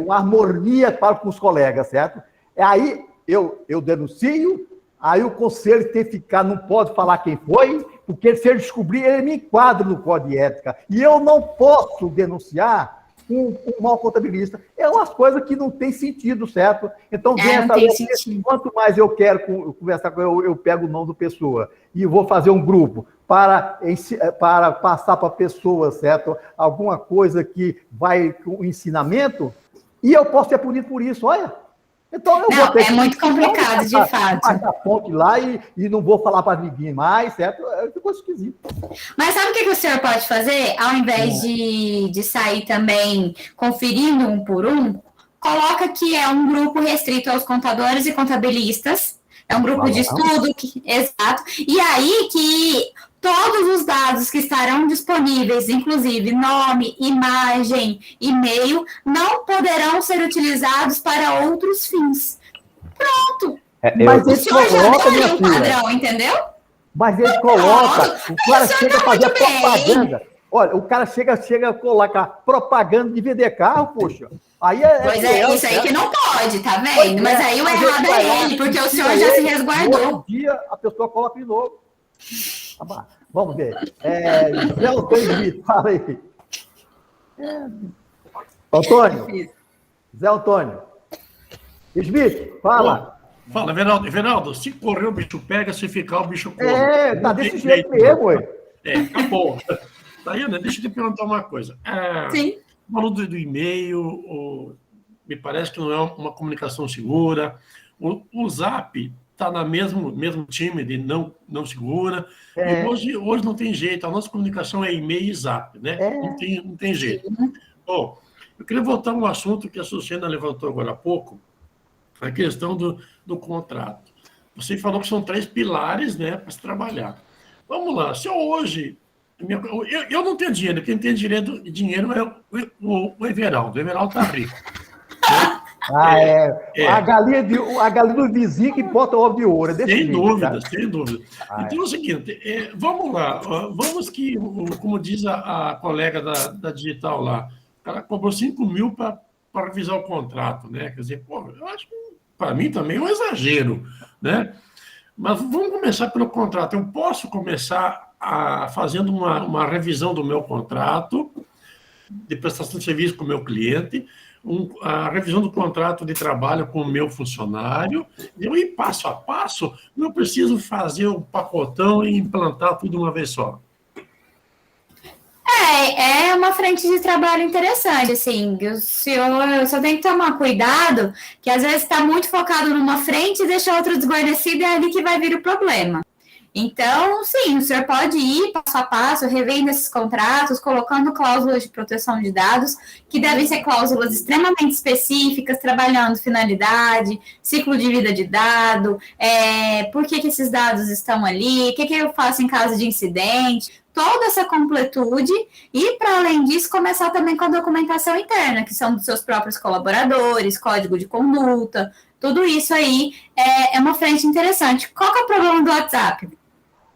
Uma harmonia com os colegas, certo? Aí eu denuncio, aí o conselho tem que ficar, não pode falar quem foi, porque se ele descobrir, ele me enquadra no Código de Ética. E eu não posso denunciar um mau contabilista. É umas coisas que não tem sentido, certo? Então, quanto mais eu quero conversar com ele, eu pego o nome da pessoa e vou fazer um grupo para passar para a pessoa, certo? Alguma coisa que vai com ensinamento, e eu posso ser punido por isso, olha. Então, eu vou ter muito complicado, de fato. Passar a ponte lá e não vou falar para ninguém mais, certo? Ficou esquisito. Mas sabe o que o senhor pode fazer? Ao invés de sair também conferindo um por um, coloca que é um grupo restrito aos contadores e contabilistas, é um grupo de estudo, exato, e aí que todos os dados que estarão disponíveis, inclusive nome, imagem, e-mail, não poderão ser utilizados para outros fins. Pronto. Mas o senhor já tem um padrão, entendeu? Mas ele coloca, o cara chega a fazer propaganda. Olha, o cara chega a colocar propaganda de vender carro, poxa. Aí isso aí que não pode, tá vendo? Mas aí o errado é ele, porque o senhor já se resguardou. Outro dia a pessoa coloca de novo. Vamos ver. Zé Antônio Smith, fala aí. Antônio. Zé Antônio. Smith, fala. Fala, Everaldo, se correr o bicho pega, se ficar o bicho come. Tá desse jeito mesmo, ué. Acabou. Tayana, deixa eu te perguntar uma coisa. Sim. Falou do e-mail, me parece que não é uma comunicação segura. O Zap está no mesmo time de não segura. E hoje não tem jeito, a nossa comunicação é e-mail e Zap, né? Não tem jeito. Bom, eu queria voltar a um assunto que a Sucena levantou agora há pouco, a questão do contrato. Você falou que são 3 pilares, né, para se trabalhar. Vamos lá, se eu hoje... Eu não tenho dinheiro, quem tem dinheiro é o Everaldo. O Everaldo está rico. A galinha do vizinho que bota ovo de ouro. Sem dúvida. Então é o seguinte, vamos lá, vamos que, como diz a colega da Digital lá, o cara cobrou 5 mil para revisar o contrato, né? Quer dizer, eu acho que para mim também é um exagero, né? Mas vamos começar pelo contrato. Eu posso começar fazendo uma revisão do meu contrato de prestação de serviço com o meu cliente, a revisão do contrato de trabalho com o meu funcionário, eu ir passo a passo, não preciso fazer o pacotão e implantar tudo de uma vez só. É uma frente de trabalho interessante, assim, o senhor só tem que tomar cuidado, que às vezes está muito focado numa frente e deixa outra desguarnecida, e é ali que vai vir o problema. Então, sim, o senhor pode ir passo a passo, revendo esses contratos, colocando cláusulas de proteção de dados, que devem ser cláusulas extremamente específicas, trabalhando finalidade, ciclo de vida de dado, por que esses dados estão ali, o que eu faço em caso de incidente, toda essa completude, e, para além disso, começar também com a documentação interna, que são dos seus próprios colaboradores, código de conduta, tudo isso aí é uma frente interessante. Qual que é o problema do WhatsApp?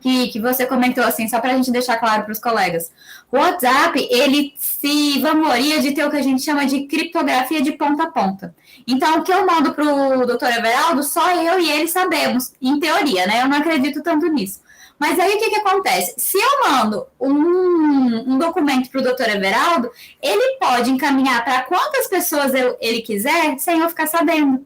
Que você comentou, assim, só para a gente deixar claro para os colegas. O WhatsApp, ele se vangloria de ter o que a gente chama de criptografia de ponta a ponta. Então, o que eu mando para o doutor Everaldo, só eu e ele sabemos, em teoria, né? Eu não acredito tanto nisso. Mas aí, o que acontece? Se eu mando um documento para o doutor Everaldo, ele pode encaminhar para quantas pessoas ele quiser, sem eu ficar sabendo.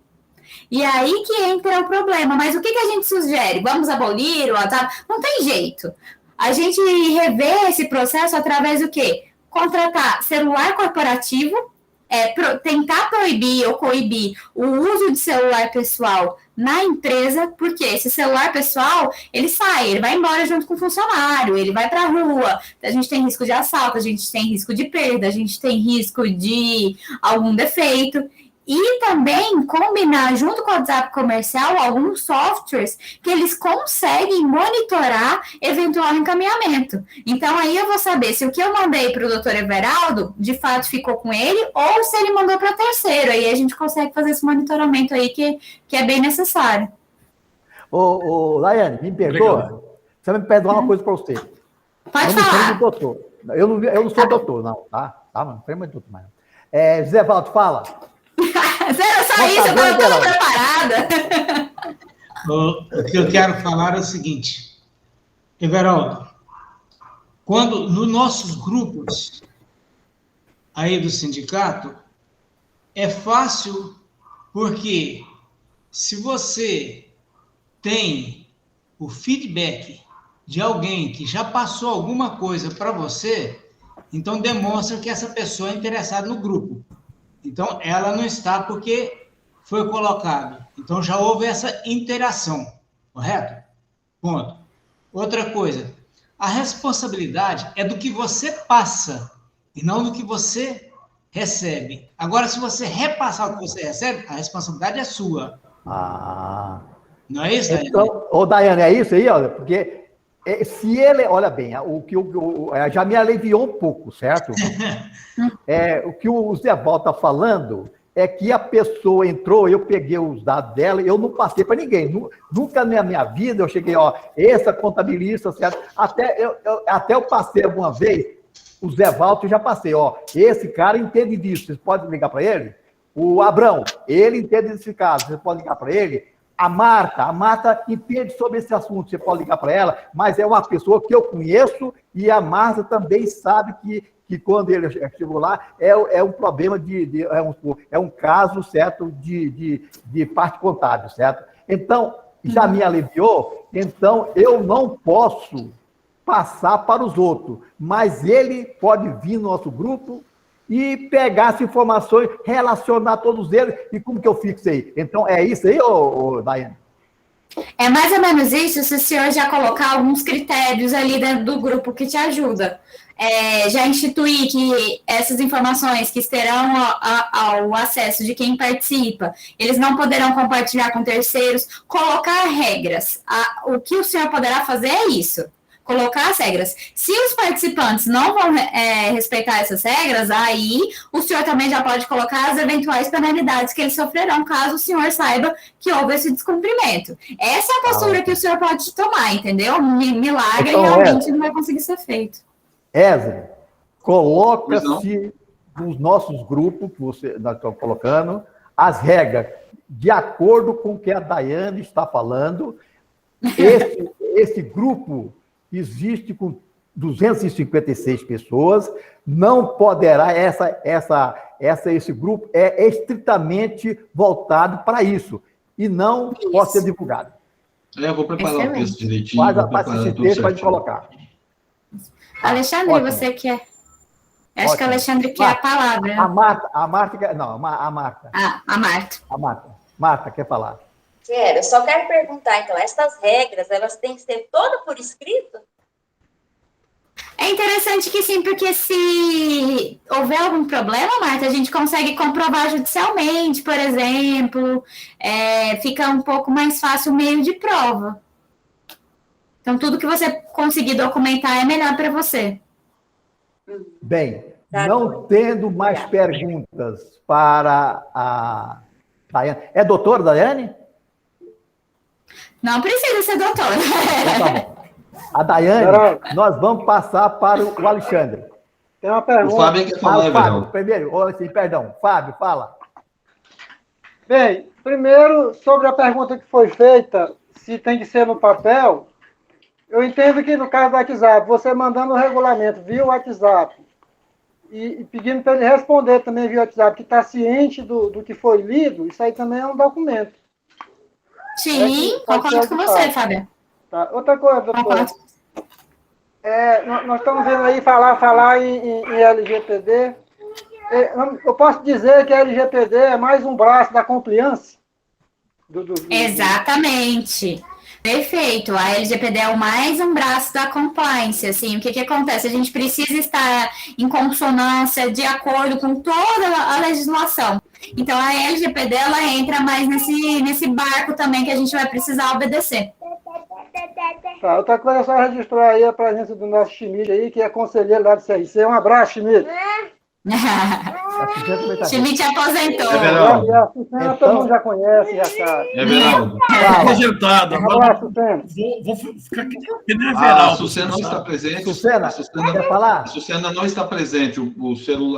E aí que entra o problema. Mas o que a gente sugere? Vamos abolir o WhatsApp? Não tem jeito. A gente revê esse processo através do quê? Contratar celular corporativo, tentar proibir ou coibir o uso de celular pessoal na empresa, porque esse celular pessoal, ele vai embora junto com o funcionário, ele vai para a rua, a gente tem risco de assalto, a gente tem risco de perda, a gente tem risco de algum defeito. E também combinar, junto com o WhatsApp comercial, alguns softwares que eles conseguem monitorar eventual encaminhamento. Então, aí eu vou saber se o que eu mandei para o doutor Everaldo, de fato, ficou com ele, ou se ele mandou para terceiro. Aí a gente consegue fazer esse monitoramento aí, que é bem necessário. Laiane, me perdoa. Você vai me perdoar uma coisa para você. Pode falar. Eu doutor. Eu não sou doutor, não, tá? Não tem muito doutor mais. José Valdo, fala. Era só isso, eu estava toda preparada. O que eu quero falar é o seguinte, Everaldo, quando nos nossos grupos aí do sindicato, é fácil porque se você tem o feedback de alguém que já passou alguma coisa para você, então demonstra que essa pessoa é interessada no grupo. Então, ela não está porque foi colocado. Então, já houve essa interação, correto? Ponto. Outra coisa, a responsabilidade é do que você passa e não do que você recebe. Agora, se você repassar o que você recebe, a responsabilidade é sua. Não é isso, Daiane? Então, Daiane, é isso aí? Olha, porque se ele... Olha bem, já me aliviou um pouco, certo? O que o Zé Valdo está falando é que a pessoa entrou, eu peguei os dados dela, eu não passei para ninguém. Nunca na minha vida eu cheguei, essa contabilista, certo? Até eu passei alguma vez, o Zé Valdo eu já passei, esse cara entende disso, vocês podem ligar para ele? O Abrão, ele entende desse caso, vocês podem ligar para ele? A Marta entende sobre esse assunto, você pode ligar para ela, mas é uma pessoa que eu conheço e a Marta também sabe que quando ele chegou lá, é um problema é um caso, certo, de parte contábil, certo? Então, já me aliviou, então eu não posso passar para os outros, mas ele pode vir no nosso grupo e pegar as informações, relacionar todos eles, e como que eu fixo aí? Então, é isso aí, Daiane? É mais ou menos isso, se o senhor já colocar alguns critérios ali dentro do grupo que te ajuda. Já instituir que essas informações que terão ao acesso de quem participa, eles não poderão compartilhar com terceiros, colocar regras. O que o senhor poderá fazer é isso. Colocar as regras. Se os participantes não vão respeitar essas regras, aí o senhor também já pode colocar as eventuais penalidades que eles sofrerão, caso o senhor saiba que houve esse descumprimento. Essa é a postura que o senhor pode tomar, entendeu? Milagre então, realmente não vai conseguir ser feito. Ézra, coloca-se nos nossos grupos, que nós estamos colocando, as regras, de acordo com o que a Daiane está falando. Esse grupo existe com 256 pessoas, não poderá, esse grupo é estritamente voltado para isso, e não pode ser divulgado. Eu vou preparar o texto direitinho. Faz esse texto para a gente colocar. Alexandre, ótimo. Você quer? Acho ótimo. Que o Alexandre quer a palavra. A Marta. Marta, quer falar. Eu só quero perguntar, então, essas regras, elas têm que ser todas por escrito? É interessante que sim, porque se houver algum problema, Marta, a gente consegue comprovar judicialmente, por exemplo, fica um pouco mais fácil o meio de prova. Então, tudo que você conseguir documentar é melhor para você. Bem, não tendo mais perguntas para a Daiane. É doutora, Daiane? Não precisa ser doutora. Então, tá bom. A Daiane, nós vamos passar para o Alexandre. Tem uma pergunta. O Fábio quer falar, Fábio, primeiro, assim, perdão. Fábio, fala. Bem, primeiro, sobre a pergunta que foi feita, se tem que ser no papel, eu entendo que no caso do WhatsApp, você mandando o regulamento via WhatsApp e pedindo para ele responder também via WhatsApp, que está ciente do que foi lido, isso aí também é um documento. Sim, concordo com você, Fábio. Tá. Outra coisa, doutor. Nós estamos vendo aí falar em LGPD. Eu posso dizer que a LGPD é mais um braço da compliance? Exatamente. Perfeito. A LGPD é mais um braço da compliance. Assim, o que acontece? A gente precisa estar em consonância, de acordo com toda a legislação. Então, a LGPD ela entra mais nesse barco também que a gente vai precisar obedecer. Tá, outra coisa é só registrar aí a presença do nosso Schmidt aí, que é conselheiro lá do CRC. Um abraço, Schmidt. Schmidt aposentou. E a Sucena todo mundo já conhece, já sabe. Everaldo. Aposentado. Agora, Sucena. Vou ficar aqui que nem A Everaldo. Sucena não está presente. Sucena, quer falar? A Sucena não está presente.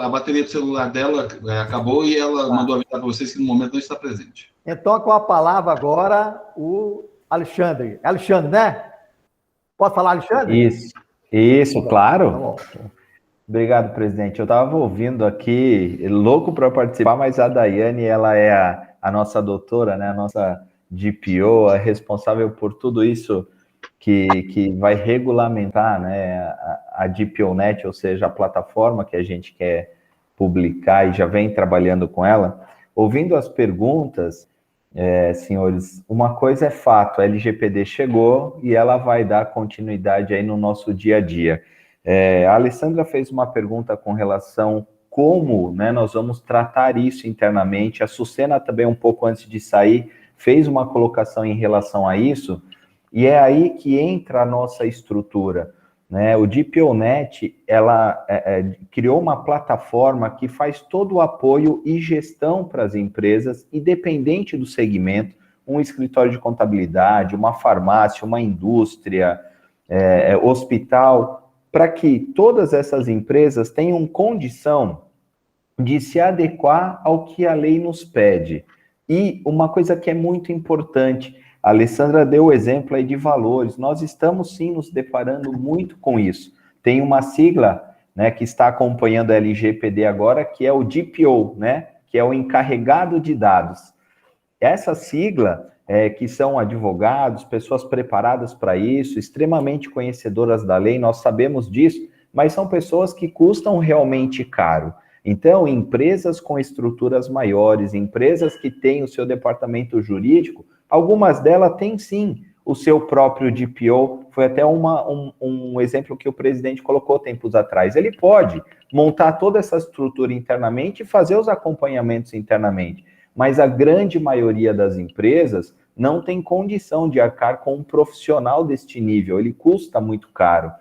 A bateria do celular dela acabou e ela mandou avisar para vocês que no momento não está presente. Então, com a palavra agora, o Alexandre. Alexandre, né? Pode falar, Alexandre? Isso, claro. Tá bom. Obrigado, presidente. Eu estava ouvindo aqui, louco para participar, mas a Daiane, ela é a nossa doutora, né? A nossa DPO, a responsável por tudo isso que vai regulamentar, né? A DPONet, ou seja, a plataforma que a gente quer publicar e já vem trabalhando com ela. Ouvindo as perguntas, senhores, uma coisa é fato, a LGPD chegou e ela vai dar continuidade aí no nosso dia a dia. A Alessandra fez uma pergunta com relação como, né, nós vamos tratar isso internamente. A Sucena também, um pouco antes de sair, fez uma colocação em relação a isso, e é aí que entra a nossa estrutura, né? O DPONet, ela criou uma plataforma que faz todo o apoio e gestão para as empresas, independente do segmento, um escritório de contabilidade, uma farmácia, uma indústria, hospital, para que todas essas empresas tenham condição de se adequar ao que a lei nos pede. E uma coisa que é muito importante, a Alessandra deu o exemplo aí de valores, nós estamos sim nos deparando muito com isso. Tem uma sigla, né, que está acompanhando a LGPD agora, que é o DPO, né, que é o encarregado de dados. Essa sigla, que são advogados, pessoas preparadas para isso, extremamente conhecedoras da lei, nós sabemos disso, mas são pessoas que custam realmente caro. Então, empresas com estruturas maiores, empresas que têm o seu departamento jurídico, algumas delas têm sim o seu próprio DPO, foi até um exemplo que o presidente colocou tempos atrás. Ele pode montar toda essa estrutura internamente e fazer os acompanhamentos internamente, mas a grande maioria das empresas não tem condição de arcar com um profissional deste nível, ele custa muito caro.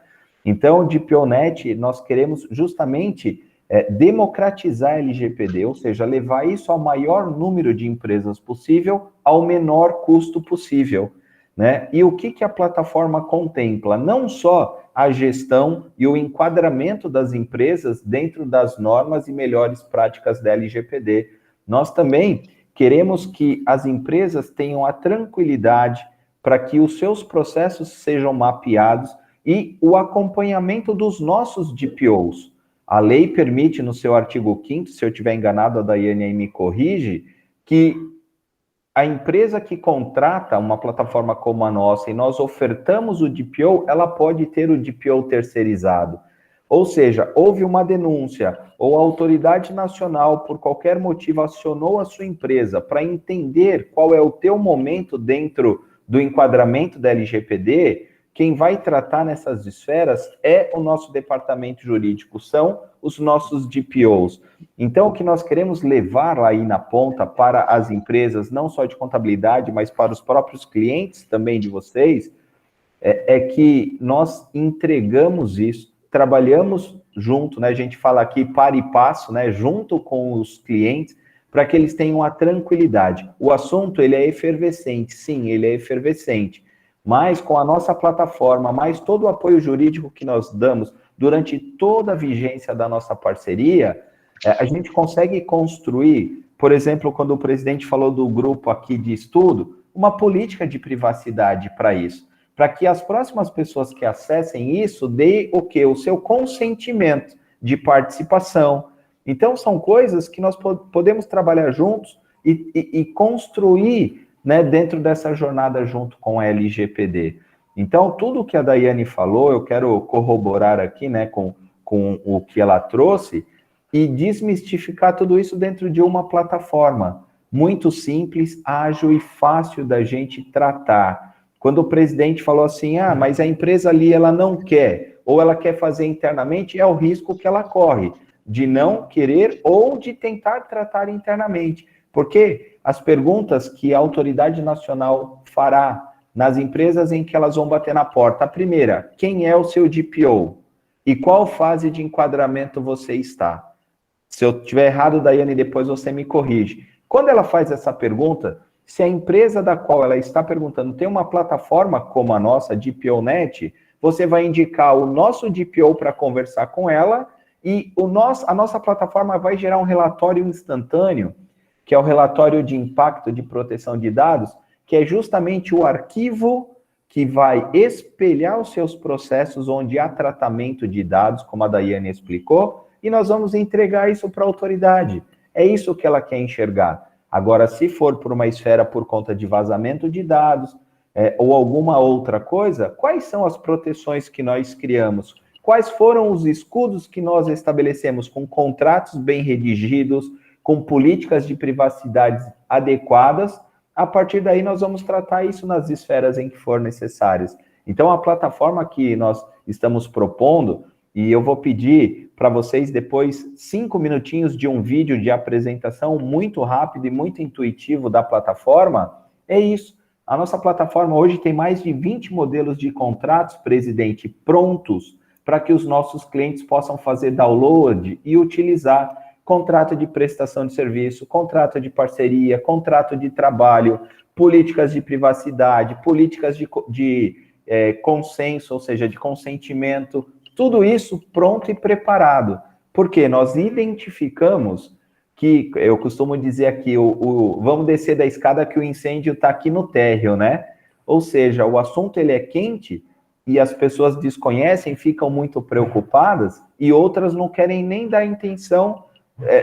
Então, o DPONet, nós queremos justamente democratizar a LGPD, ou seja, levar isso ao maior número de empresas possível, ao menor custo possível, né? E o que a plataforma contempla? Não só a gestão e o enquadramento das empresas dentro das normas e melhores práticas da LGPD. Nós também queremos que as empresas tenham a tranquilidade para que os seus processos sejam mapeados e o acompanhamento dos nossos DPOs. A lei permite, no seu artigo 5º, se eu estiver enganado, a Daiane aí me corrige, que a empresa que contrata uma plataforma como a nossa e nós ofertamos o DPO, ela pode ter o DPO terceirizado. Ou seja, houve uma denúncia, ou a autoridade nacional, por qualquer motivo, acionou a sua empresa para entender qual é o teu momento dentro do enquadramento da LGPD, quem vai tratar nessas esferas é o nosso departamento jurídico, são os nossos DPOs. Então, o que nós queremos levar aí na ponta para as empresas, não só de contabilidade, mas para os próprios clientes também de vocês, é que nós entregamos isso, trabalhamos junto, né? A gente fala aqui para e passo, né? Junto com os clientes, para que eles tenham a tranquilidade. O assunto, ele é efervescente, sim, ele é efervescente, mas com a nossa plataforma, mais todo o apoio jurídico que nós damos durante toda a vigência da nossa parceria, a gente consegue construir, por exemplo, quando o presidente falou do grupo aqui de estudo, uma política de privacidade para isso, para que as próximas pessoas que acessem isso deem o quê? O seu consentimento de participação. Então, são coisas que nós podemos trabalhar juntos e construir, né, dentro dessa jornada junto com a LGPD. Então, tudo que a Daiane falou, eu quero corroborar aqui, né, com o que ela trouxe e desmistificar tudo isso dentro de uma plataforma muito simples, ágil e fácil da gente tratar. Quando o presidente falou assim, mas a empresa ali, ela não quer, ou ela quer fazer internamente, é o risco que ela corre de não querer ou de tentar tratar internamente. Porque as perguntas que a autoridade nacional fará nas empresas em que elas vão bater na porta, a primeira, quem é o seu DPO? E qual fase de enquadramento você está? Se eu estiver errado, Daiane, depois você me corrige. Quando ela faz essa pergunta, se a empresa da qual ela está perguntando tem uma plataforma como a nossa, DPONet, você vai indicar o nosso DPO para conversar com ela e a nossa plataforma vai gerar um relatório instantâneo, que é o relatório de impacto de proteção de dados, que é justamente o arquivo que vai espelhar os seus processos onde há tratamento de dados, como a Daiane explicou, e nós vamos entregar isso para a autoridade. É isso que ela quer enxergar. Agora, se for por uma esfera por conta de vazamento de dados, ou alguma outra coisa, quais são as proteções que nós criamos? Quais foram os escudos que nós estabelecemos com contratos bem redigidos, com políticas de privacidade adequadas? A partir daí, nós vamos tratar isso nas esferas em que for necessárias. Então, a plataforma que nós estamos propondo, e eu vou pedir para vocês depois 5 minutinhos de um vídeo de apresentação muito rápido e muito intuitivo da plataforma, é isso. A nossa plataforma hoje tem mais de 20 modelos de contratos, presidente, prontos para que os nossos clientes possam fazer download e utilizar contrato de prestação de serviço, contrato de parceria, contrato de trabalho, políticas de privacidade, políticas de consenso, ou seja, de consentimento, tudo isso pronto e preparado. Porque nós identificamos que, eu costumo dizer aqui, vamos descer da escada que o incêndio está aqui no térreo, né? Ou seja, o assunto ele é quente e as pessoas desconhecem, ficam muito preocupadas e outras não querem nem dar intenção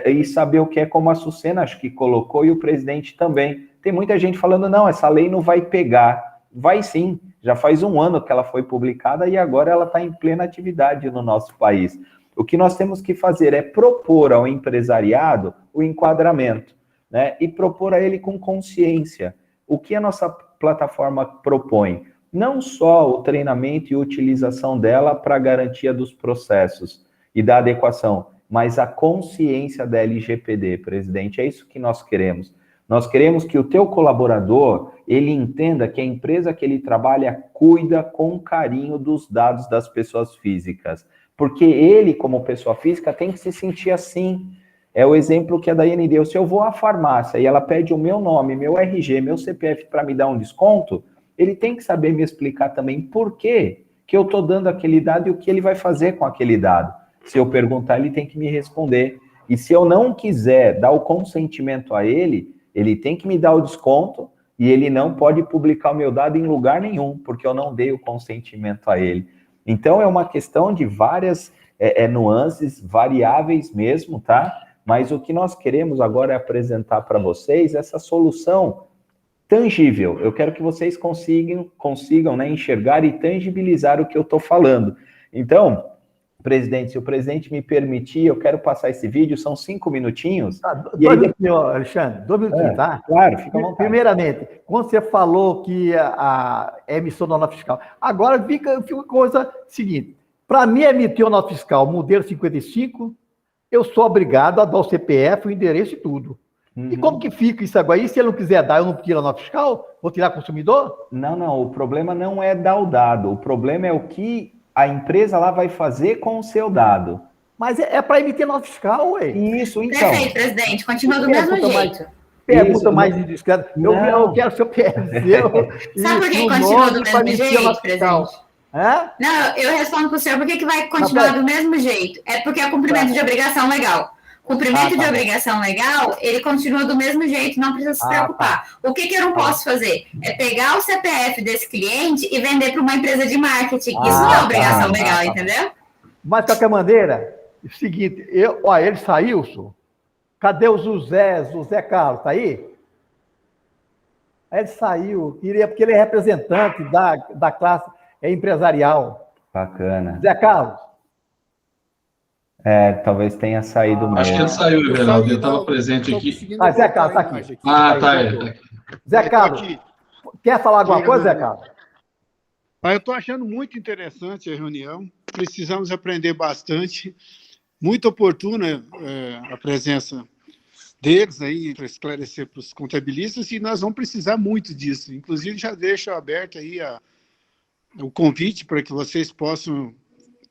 e saber o que é, como a Sucena, acho que colocou, e o presidente também. Tem muita gente falando, não, essa lei não vai pegar. Vai sim, já faz 1 ano que ela foi publicada e agora ela está em plena atividade no nosso país. O que nós temos que fazer é propor ao empresariado o enquadramento, né? E propor a ele com consciência. O que a nossa plataforma propõe? Não só o treinamento e utilização dela para a garantia dos processos e da adequação, mas a consciência da LGPD, presidente. É isso que nós queremos. Nós queremos que o teu colaborador, ele entenda que a empresa que ele trabalha cuida com carinho dos dados das pessoas físicas. Porque ele, como pessoa física, tem que se sentir assim. É o exemplo que a Daiane deu. Se eu vou à farmácia e ela pede o meu nome, meu RG, meu CPF para me dar um desconto, ele tem que saber me explicar também por que eu estou dando aquele dado e o que ele vai fazer com aquele dado. Se eu perguntar, ele tem que me responder. E se eu não quiser dar o consentimento a ele, ele tem que me dar o desconto e ele não pode publicar o meu dado em lugar nenhum, porque eu não dei o consentimento a ele. Então, é uma questão de várias nuances, variáveis mesmo, tá? Mas o que nós queremos agora é apresentar para vocês essa solução tangível. Eu quero que vocês consigam, né, enxergar e tangibilizar o que eu estou falando. Então, Presidente, se o presidente me permitir, eu quero passar esse vídeo, são 5 minutinhos. Dois minutinhos, Alexandre, 2 minutinhos, tá? Claro, fica à vontade. Primeiramente, quando você falou que a emissão da nota fiscal, agora fica coisa seguinte, para mim emitir a nota fiscal, modelo 55, eu sou obrigado a dar o CPF, o endereço e tudo. E como que fica isso agora? E se ele não quiser dar, eu não tiro a nota fiscal? Vou tirar consumidor? Não, o problema não é dar o dado, o problema é o que a empresa lá vai fazer com o seu dado. Mas é para emitir nota fiscal, ué. Isso, então. Perfeito, presidente. Continua do mesmo jeito. Pergunta mais indiscreta. Eu quero seu PF. Sabe por que continua do mesmo jeito, presidente? Não, eu respondo para o senhor. Por que vai continuar do mesmo jeito? É porque é cumprimento de obrigação legal. Cumprimento de obrigação legal, ele continua do mesmo jeito, não precisa se preocupar. O que eu não posso fazer? É pegar o CPF desse cliente e vender para uma empresa de marketing. Isso não é obrigação legal, entendeu? Mas, de qualquer maneira, é o seguinte, ele saiu, senhor. Cadê o José Carlos? Tá aí? Ele saiu, porque ele é representante da classe empresarial. Bacana. Zé Carlos. Talvez tenha saído mesmo. Acho que ele saiu, Everaldo. Eu estava presente aqui. Zé Carlos, tá aqui. Tá aí. Zé Carlos, quer falar alguma coisa, Zé Carlos? Eu estou achando muito interessante a reunião. Precisamos aprender bastante. Muito oportuna a presença deles aí para esclarecer para os contabilistas e nós vamos precisar muito disso. Inclusive, já deixo aberto aí o convite para que vocês possam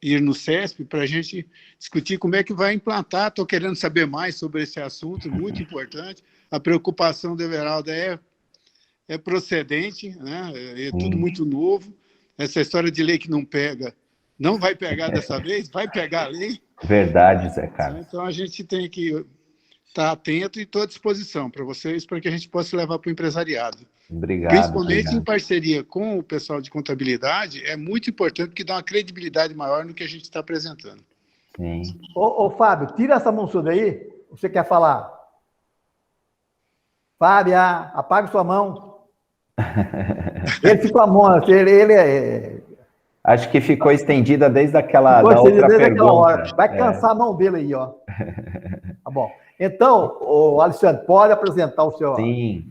ir no CESP para a gente discutir como é que vai implantar. Estou querendo saber mais sobre esse assunto, muito importante. A preocupação do Everaldo é procedente, né? É tudo muito novo. Essa história de lei que não pega, não vai pegar dessa vez, vai pegar a lei. Verdade, Zé Carlos. Então a gente tem que estar atento e estou à disposição para vocês, para que a gente possa levar para o empresariado. Obrigado. Principalmente em parceria com o pessoal de contabilidade, é muito importante porque dá uma credibilidade maior no que a gente está apresentando. Sim. Ô, Fábio, tira essa mão sua daí. Você quer falar? Fábio, apaga sua mão. Ele ficou a mão, Acho que ficou estendida desde aquela da outra pergunta. Hora. Vai cansar a mão dele aí, ó. Tá bom. Então, o Alexandre, pode apresentar o seu... Sim.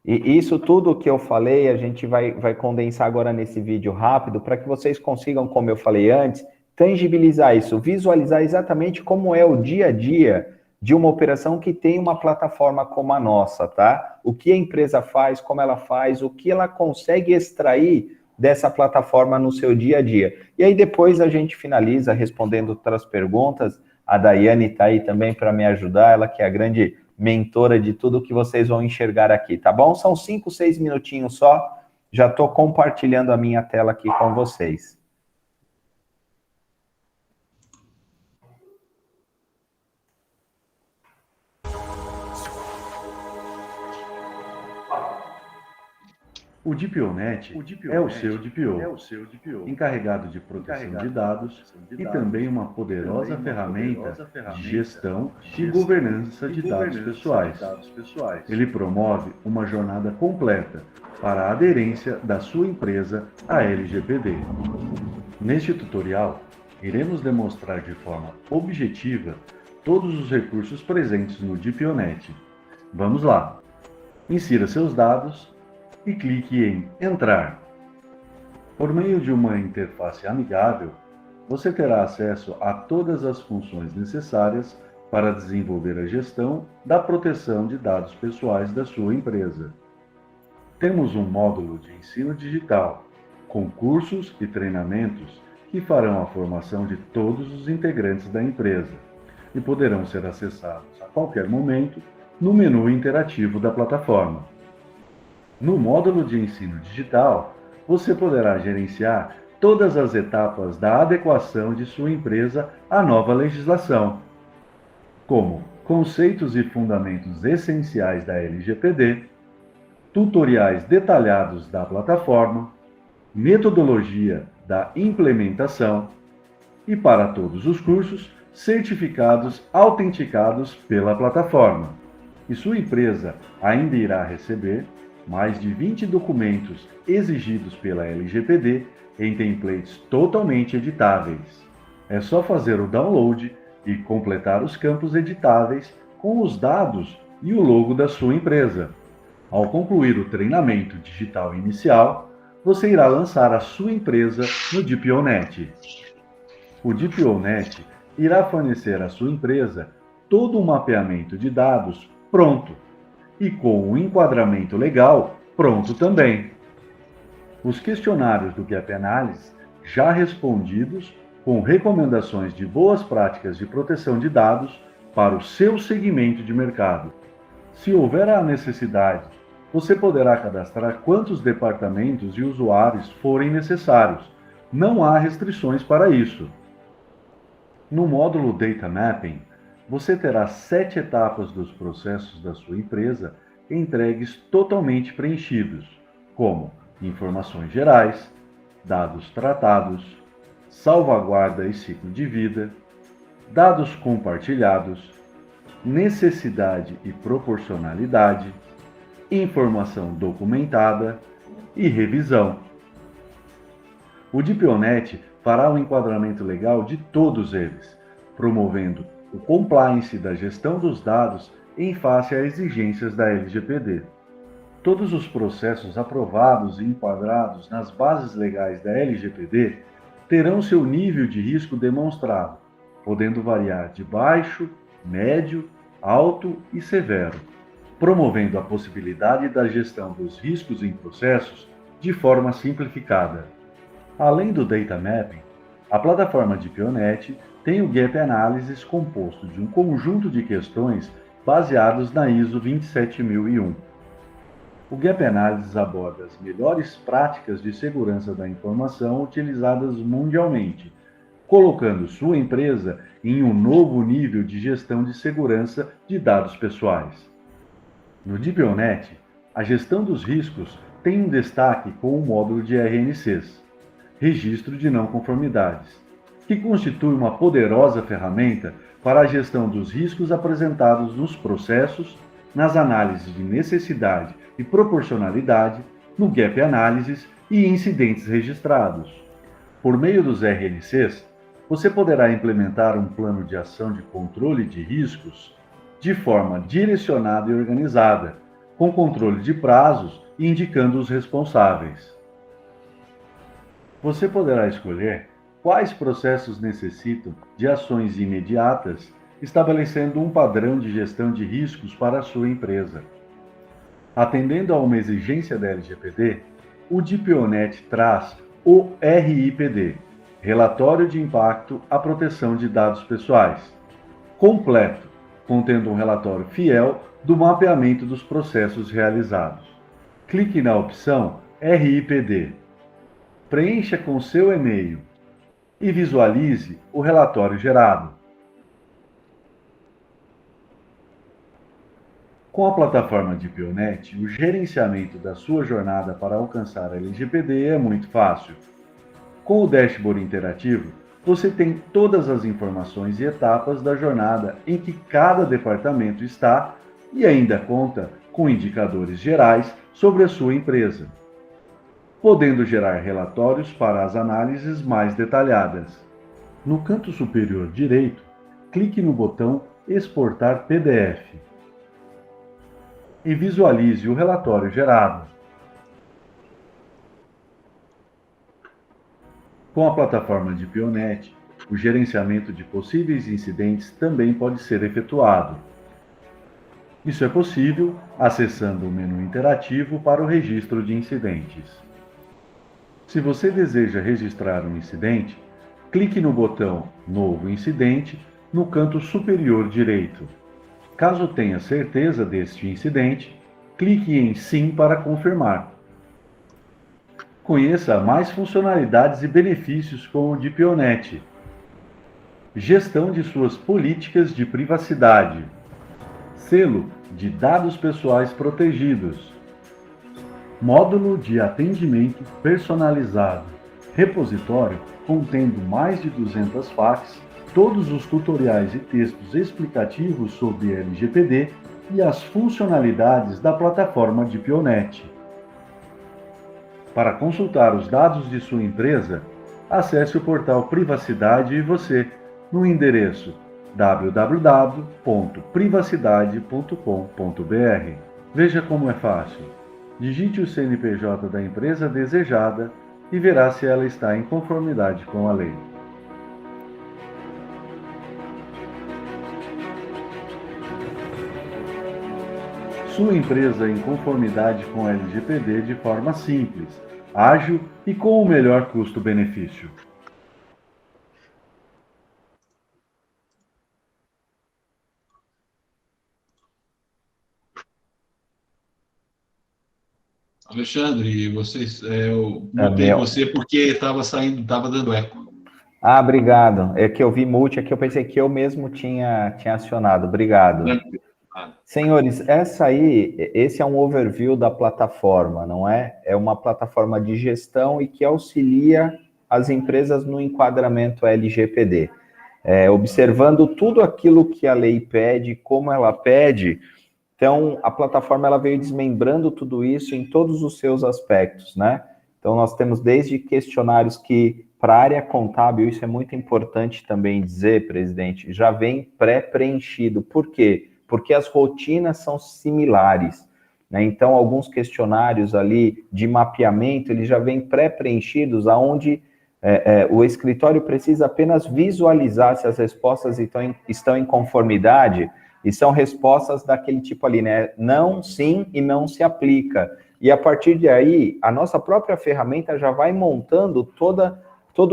E isso tudo que eu falei, a gente vai condensar agora nesse vídeo rápido, para que vocês consigam, como eu falei antes, tangibilizar isso, visualizar exatamente como é o dia a dia de uma operação que tem uma plataforma como a nossa, tá? O que a empresa faz, como ela faz, o que ela consegue extrair dessa plataforma no seu dia a dia. E aí depois a gente finaliza respondendo outras perguntas. A Daiane está aí também para me ajudar, ela que é a grande mentora de tudo que vocês vão enxergar aqui, tá bom? São 5, 6 minutinhos só, já estou compartilhando a minha tela aqui com vocês. O DPONet é o seu DPO, encarregado de proteção de dados e também uma poderosa ferramenta de gestão e governança de dados pessoais. Ele promove uma jornada completa para a aderência da sua empresa à LGPD. Neste tutorial, iremos demonstrar de forma objetiva todos os recursos presentes no DPONet. Vamos lá! Insira seus dados e clique em Entrar. Por meio de uma interface amigável, você terá acesso a todas as funções necessárias para desenvolver a gestão da proteção de dados pessoais da sua empresa. Temos um módulo de ensino digital, com cursos e treinamentos que farão a formação de todos os integrantes da empresa e poderão ser acessados a qualquer momento no menu interativo da plataforma. No módulo de ensino digital, você poderá gerenciar todas as etapas da adequação de sua empresa à nova legislação, como conceitos e fundamentos essenciais da LGPD, tutoriais detalhados da plataforma, metodologia da implementação e, para todos os cursos, certificados autenticados pela plataforma. E sua empresa ainda irá receber mais de 20 documentos exigidos pela LGPD em templates totalmente editáveis. É só fazer o download e completar os campos editáveis com os dados e o logo da sua empresa. Ao concluir o treinamento digital inicial, você irá lançar a sua empresa no DPOnet. O DPOnet irá fornecer à sua empresa todo um mapeamento de dados pronto e com o enquadramento legal pronto também. Os questionários do Gap Analysis já respondidos com recomendações de boas práticas de proteção de dados para o seu segmento de mercado. Se houver a necessidade, você poderá cadastrar quantos departamentos e usuários forem necessários. Não há restrições para isso. No módulo Data Mapping, você terá 7 etapas dos processos da sua empresa entregues totalmente preenchidos, como informações gerais, dados tratados, salvaguarda e ciclo de vida, dados compartilhados, necessidade e proporcionalidade, informação documentada e revisão. O DPOnet fará o enquadramento legal de todos eles, promovendo o compliance da gestão dos dados em face a exigências da LGPD. Todos os processos aprovados e enquadrados nas bases legais da LGPD terão seu nível de risco demonstrado, podendo variar de baixo, médio, alto e severo, promovendo a possibilidade da gestão dos riscos em processos de forma simplificada. Além do Data Mapping, a plataforma DPOnet tem o Gap Analysis composto de um conjunto de questões baseados na ISO 27001. O Gap Analysis aborda as melhores práticas de segurança da informação utilizadas mundialmente, colocando sua empresa em um novo nível de gestão de segurança de dados pessoais. No DPOnet, a gestão dos riscos tem um destaque com o módulo de RNCs, Registro de Não Conformidades, que constitui uma poderosa ferramenta para a gestão dos riscos apresentados nos processos, nas análises de necessidade e proporcionalidade, no Gap Analysis e incidentes registrados. Por meio dos RNCs, você poderá implementar um plano de ação de controle de riscos de forma direcionada e organizada, com controle de prazos e indicando os responsáveis. Você poderá escolher quais processos necessitam de ações imediatas, estabelecendo um padrão de gestão de riscos para a sua empresa. Atendendo a uma exigência da LGPD, o DPOnet traz o RIPD, Relatório de Impacto à Proteção de Dados Pessoais, completo, contendo um relatório fiel do mapeamento dos processos realizados. Clique na opção RIPD. Preencha com seu e-mail e visualize o relatório gerado. Com a plataforma DPOnet, o gerenciamento da sua jornada para alcançar a LGPD é muito fácil. Com o dashboard interativo, você tem todas as informações e etapas da jornada em que cada departamento está e ainda conta com indicadores gerais sobre a sua empresa, podendo gerar relatórios para as análises mais detalhadas. No canto superior direito, clique no botão Exportar PDF e visualize o relatório gerado. Com a plataforma DPOnet, o gerenciamento de possíveis incidentes também pode ser efetuado. Isso é possível acessando o menu interativo para o registro de incidentes. Se você deseja registrar um incidente, clique no botão Novo Incidente no canto superior direito. Caso tenha certeza deste incidente, clique em Sim para confirmar. Conheça mais funcionalidades e benefícios com o DPOnet. Gestão de suas políticas de privacidade. Selo de dados pessoais protegidos. Módulo de atendimento personalizado. Repositório contendo mais de 200 FAQs, todos os tutoriais e textos explicativos sobre LGPD e as funcionalidades da plataforma DPOnet. Para consultar os dados de sua empresa, Acesse o portal Privacidade e Você no endereço www.privacidade.com.br. Veja como é fácil. Digite o CNPJ da empresa desejada e verá se ela está em conformidade com a lei. Sua empresa em conformidade com a LGPD de forma simples, ágil e com o melhor custo-benefício. Alexandre, eu mutei você porque estava dando eco. Ah, obrigado. É que eu vi mute, é que eu pensei que eu mesmo tinha acionado. Obrigado. Senhores, esse é um overview da plataforma, não é? É uma plataforma de gestão e que auxilia as empresas no enquadramento LGPD. Observando tudo aquilo que a lei pede, como ela pede. Então, a plataforma ela veio desmembrando tudo isso em todos os seus aspectos, né? Então, nós temos desde questionários que, para a área contábil, isso é muito importante também dizer, presidente, já vem pré-preenchido. Por quê? Porque as rotinas são similares, né? Então, alguns questionários ali de mapeamento, eles já vêm pré-preenchidos, aonde o escritório precisa apenas visualizar se as respostas estão em conformidade. E são respostas daquele tipo ali, né? Não, sim e não se aplica. E a partir de aí, a nossa própria ferramenta já vai montando todo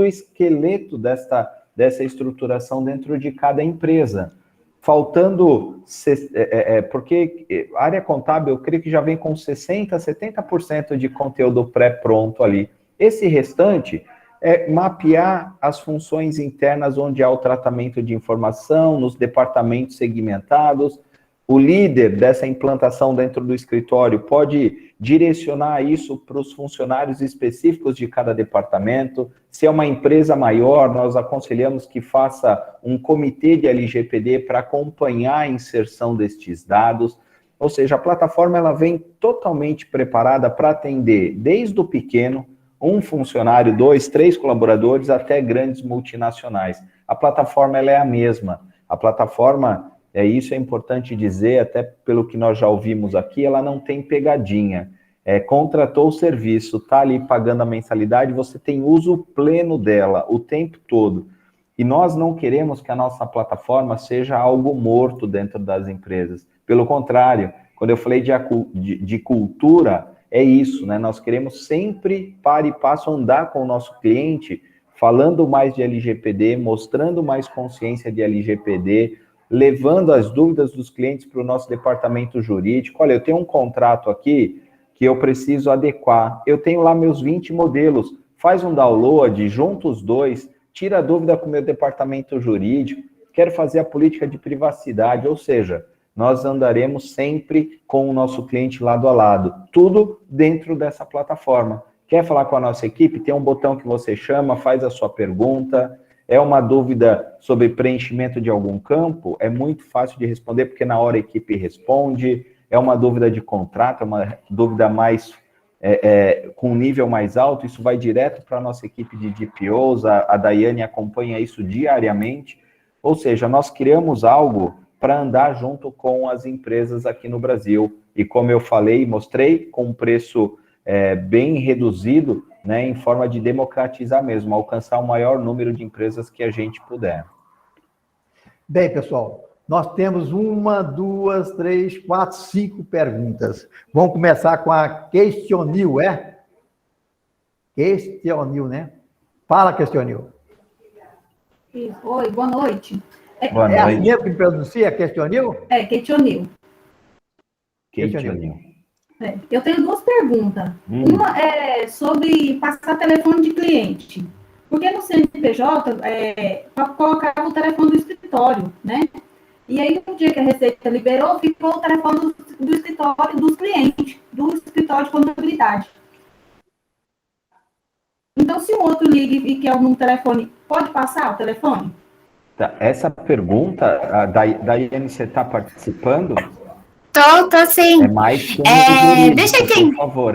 o esqueleto dessa estruturação dentro de cada empresa. Faltando, porque a área contábil, eu creio que já vem com 60%, 70% de conteúdo pré-pronto ali. Esse restante é mapear as funções internas onde há o tratamento de informação, nos departamentos segmentados. O líder dessa implantação dentro do escritório pode direcionar isso para os funcionários específicos de cada departamento. Se é uma empresa maior, nós aconselhamos que faça um comitê de LGPD para acompanhar a inserção destes dados. Ou seja, a plataforma ela vem totalmente preparada para atender desde o pequeno, um funcionário, 2, 3 colaboradores, até grandes multinacionais. A plataforma ela é a mesma. A plataforma, isso é importante dizer, até pelo que nós já ouvimos aqui, ela não tem pegadinha. Contratou o serviço, está ali pagando a mensalidade, você tem uso pleno dela o tempo todo. E nós não queremos que a nossa plataforma seja algo morto dentro das empresas. Pelo contrário, quando eu falei de cultura, é isso, né? Nós queremos sempre, para e passo, andar com o nosso cliente, falando mais de LGPD, mostrando mais consciência de LGPD, levando as dúvidas dos clientes para o nosso departamento jurídico. Olha, eu tenho um contrato aqui que eu preciso adequar. Eu tenho lá meus 20 modelos. Faz um download, junta os dois, tira a dúvida com o meu departamento jurídico, quero fazer a política de privacidade, ou seja, nós andaremos sempre com o nosso cliente lado a lado, tudo dentro dessa plataforma. Quer falar com a nossa equipe? Tem um botão que você chama, faz a sua pergunta. É uma dúvida sobre preenchimento de algum campo? É muito fácil de responder, porque na hora a equipe responde. É uma dúvida de contrato, é uma dúvida mais com um nível mais alto, isso vai direto para a nossa equipe de DPOs, a Daiane acompanha isso diariamente. Ou seja, nós criamos algo para andar junto com as empresas aqui no Brasil. E como eu falei, mostrei, com um preço bem reduzido, né, em forma de democratizar mesmo, alcançar o maior número de empresas que a gente puder. Bem, pessoal, nós temos 1, 2, 3, 4, 5 perguntas. Vamos começar com a Questionil, Questionil, né? Fala, Questionil. Oi, boa noite. Boa noite. É assim mesmo que pronuncia, Questionil? Questionil. Questionil. Eu tenho 2 perguntas. Uma é sobre passar telefone de cliente. Porque no CNPJ, colocava o telefone do escritório, né? E aí, no dia que a Receita liberou, ficou o telefone do escritório dos clientes, do escritório de contabilidade. Então, se o outro liga e quer um telefone, pode passar o telefone? Tá, essa pergunta, a Daiane, você está participando? Tô sim. É mais que deixa eu por favor,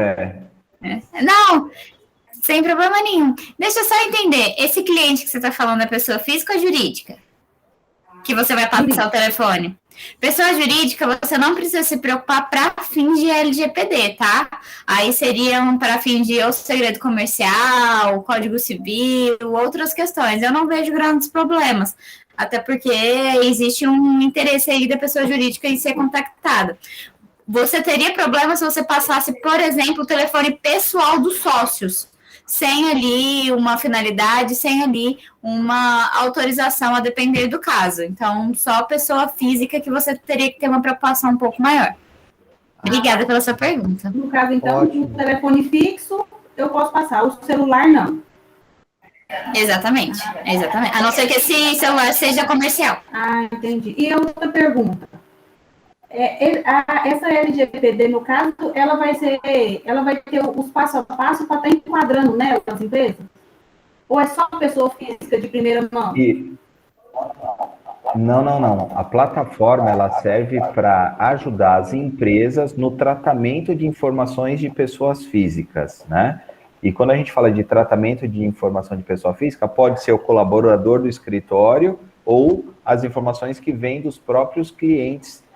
Não, Sem problema nenhum. Deixa eu só entender, esse cliente que você está falando é pessoa física ou jurídica? Que você vai passar o telefone? Pessoa jurídica, você não precisa se preocupar para fins de LGPD, tá? Aí seriam para fins de ou segredo comercial, Código Civil, outras questões. Eu não vejo grandes problemas, até porque existe um interesse aí da pessoa jurídica em ser contactada. Você teria problema se você passasse, por exemplo, o telefone pessoal dos sócios, sem ali uma finalidade, sem ali uma autorização a depender do caso. Então, só a pessoa física que você teria que ter uma preocupação um pouco maior. Obrigada pela sua pergunta. No caso, então, o telefone fixo, eu posso passar, o celular não. Exatamente. A não ser que esse celular seja comercial. Ah, entendi. E a outra pergunta. Essa LGPD, no caso, ela vai ter os passo a passo para estar enquadrando nela as empresas? Ou é só pessoa física de primeira mão? Não. A plataforma ela serve para ajudar as empresas no tratamento de informações de pessoas físicas, né? E quando a gente fala de tratamento de informação de pessoa física, pode ser o colaborador do escritório ou as informações que vêm dos próprios clientes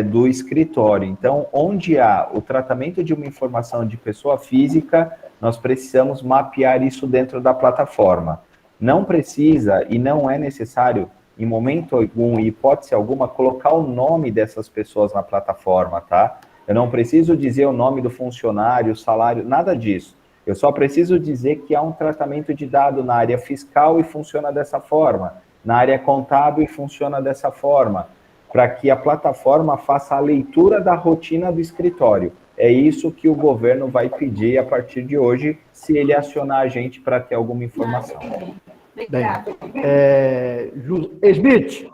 do escritório. Então, onde há o tratamento de uma informação de pessoa física, nós precisamos mapear isso dentro da plataforma. Não precisa e não é necessário, em momento algum, em hipótese alguma, colocar o nome dessas pessoas na plataforma, tá? Eu não preciso dizer o nome do funcionário, o salário, nada disso. Eu só preciso dizer que há um tratamento de dado na área fiscal e funciona dessa forma, na área contábil e funciona dessa forma, para que a plataforma faça a leitura da rotina do escritório. É isso que o governo vai pedir a partir de hoje, se ele acionar a gente para ter alguma informação. Smith.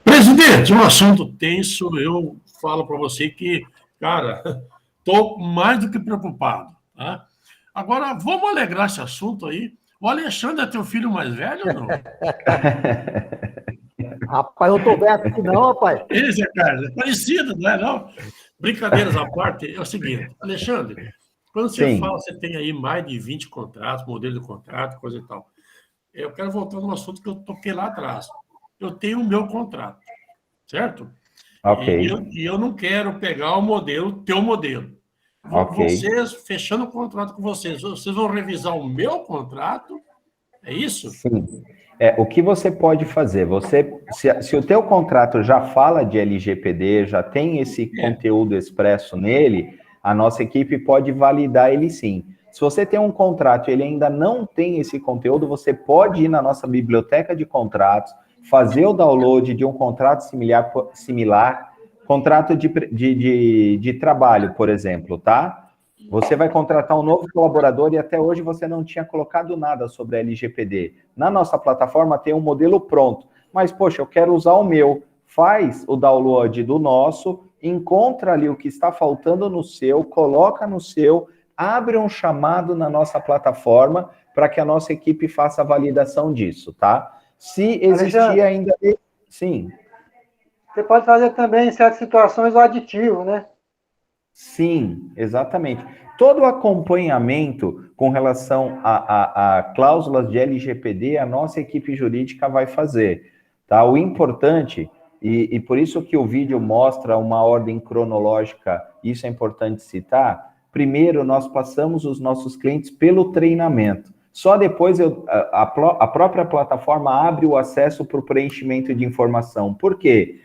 Presidente, um assunto tenso, eu falo para você que, cara, estou mais do que preocupado. Tá? Agora, vamos alegrar esse assunto aí. O Alexandre é teu filho mais velho ou não? Rapaz, eu tô bem assim não, rapaz. Esse, cara, é parecido, não é não? Brincadeiras à parte, é o seguinte, Alexandre, quando você fala, você tem aí mais de 20 contratos, modelo de contrato, coisa e tal. Eu quero voltar no assunto que eu toquei lá atrás. Eu tenho o meu contrato, certo? Ok. E eu não quero pegar o modelo, teu modelo. Ok. Vocês, fechando o contrato com vocês vão revisar o meu contrato? É isso? Sim. O que você pode fazer? Se o teu contrato já fala de LGPD, já tem esse conteúdo expresso nele, a nossa equipe pode validar ele sim. Se você tem um contrato e ele ainda não tem esse conteúdo, você pode ir na nossa biblioteca de contratos, fazer o download de um contrato similar, contrato de trabalho, por exemplo, tá? Você vai contratar um novo colaborador e até hoje você não tinha colocado nada sobre a LGPD. Na nossa plataforma tem um modelo pronto, mas, poxa, eu quero usar o meu. Faz o download do nosso, encontra ali o que está faltando no seu, coloca no seu, abre um chamado na nossa plataforma para que a nossa equipe faça a validação disso, tá? Se existir ainda... Sim. Você pode fazer também, em certas situações, o aditivo, né? Sim, exatamente. Todo o acompanhamento com relação a cláusulas de LGPD, a nossa equipe jurídica vai fazer, tá? O importante, e por isso que o vídeo mostra uma ordem cronológica, isso é importante citar, primeiro nós passamos os nossos clientes pelo treinamento, só depois a própria plataforma abre o acesso para o preenchimento de informação. Por quê?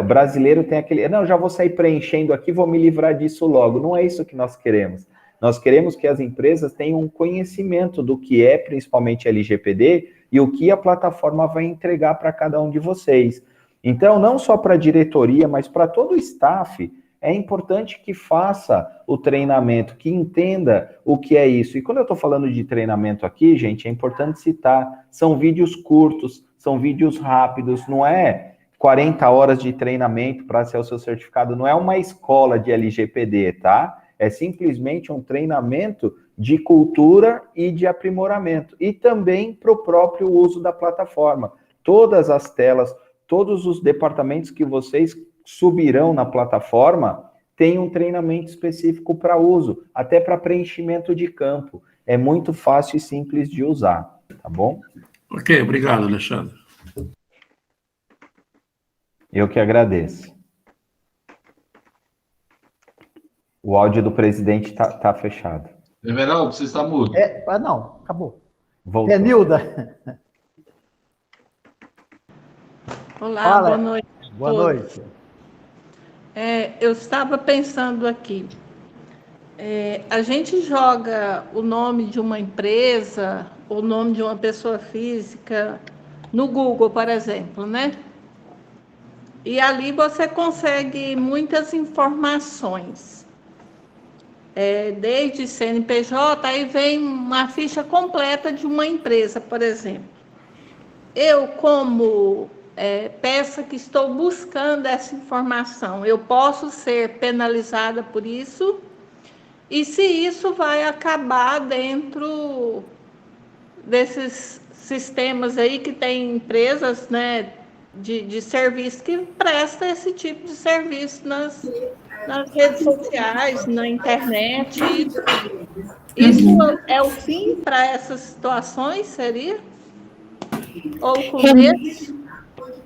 O brasileiro tem aquele, não, já vou sair preenchendo aqui, vou me livrar disso logo. Não é isso que nós queremos. Nós queremos que as empresas tenham um conhecimento do que é, principalmente LGPD, e o que a plataforma vai entregar para cada um de vocês. Então, não só para a diretoria, mas para todo o staff, é importante que faça o treinamento, que entenda o que é isso. E quando eu estou falando de treinamento aqui, gente, é importante citar, são vídeos curtos, são vídeos rápidos, não é 40 horas de treinamento para ser o seu certificado, não é uma escola de LGPD, tá? É simplesmente um treinamento de cultura e de aprimoramento. E também para o próprio uso da plataforma. Todas as telas, todos os departamentos que vocês subirão na plataforma, tem um treinamento específico para uso, até para preenchimento de campo. É muito fácil e simples de usar, tá bom? Ok, obrigado, Alexandre. Eu que agradeço. O áudio do presidente tá fechado. Everaldo, você está mudo. Não, acabou. Voltou. Renilda. Olá, Fala. boa noite. Boa noite. Eu estava pensando aqui. A gente joga o nome de uma empresa, o nome de uma pessoa física no Google, por exemplo, né? E ali você consegue muitas informações. Desde CNPJ, aí vem uma ficha completa de uma empresa, por exemplo. Eu, como peça que estou buscando essa informação, eu posso ser penalizada por isso? E se isso vai acabar dentro desses sistemas aí que tem empresas, né, de serviço que presta esse tipo de serviço nas redes sociais, na internet. Isso é o fim para essas situações, seria? Ou o começo?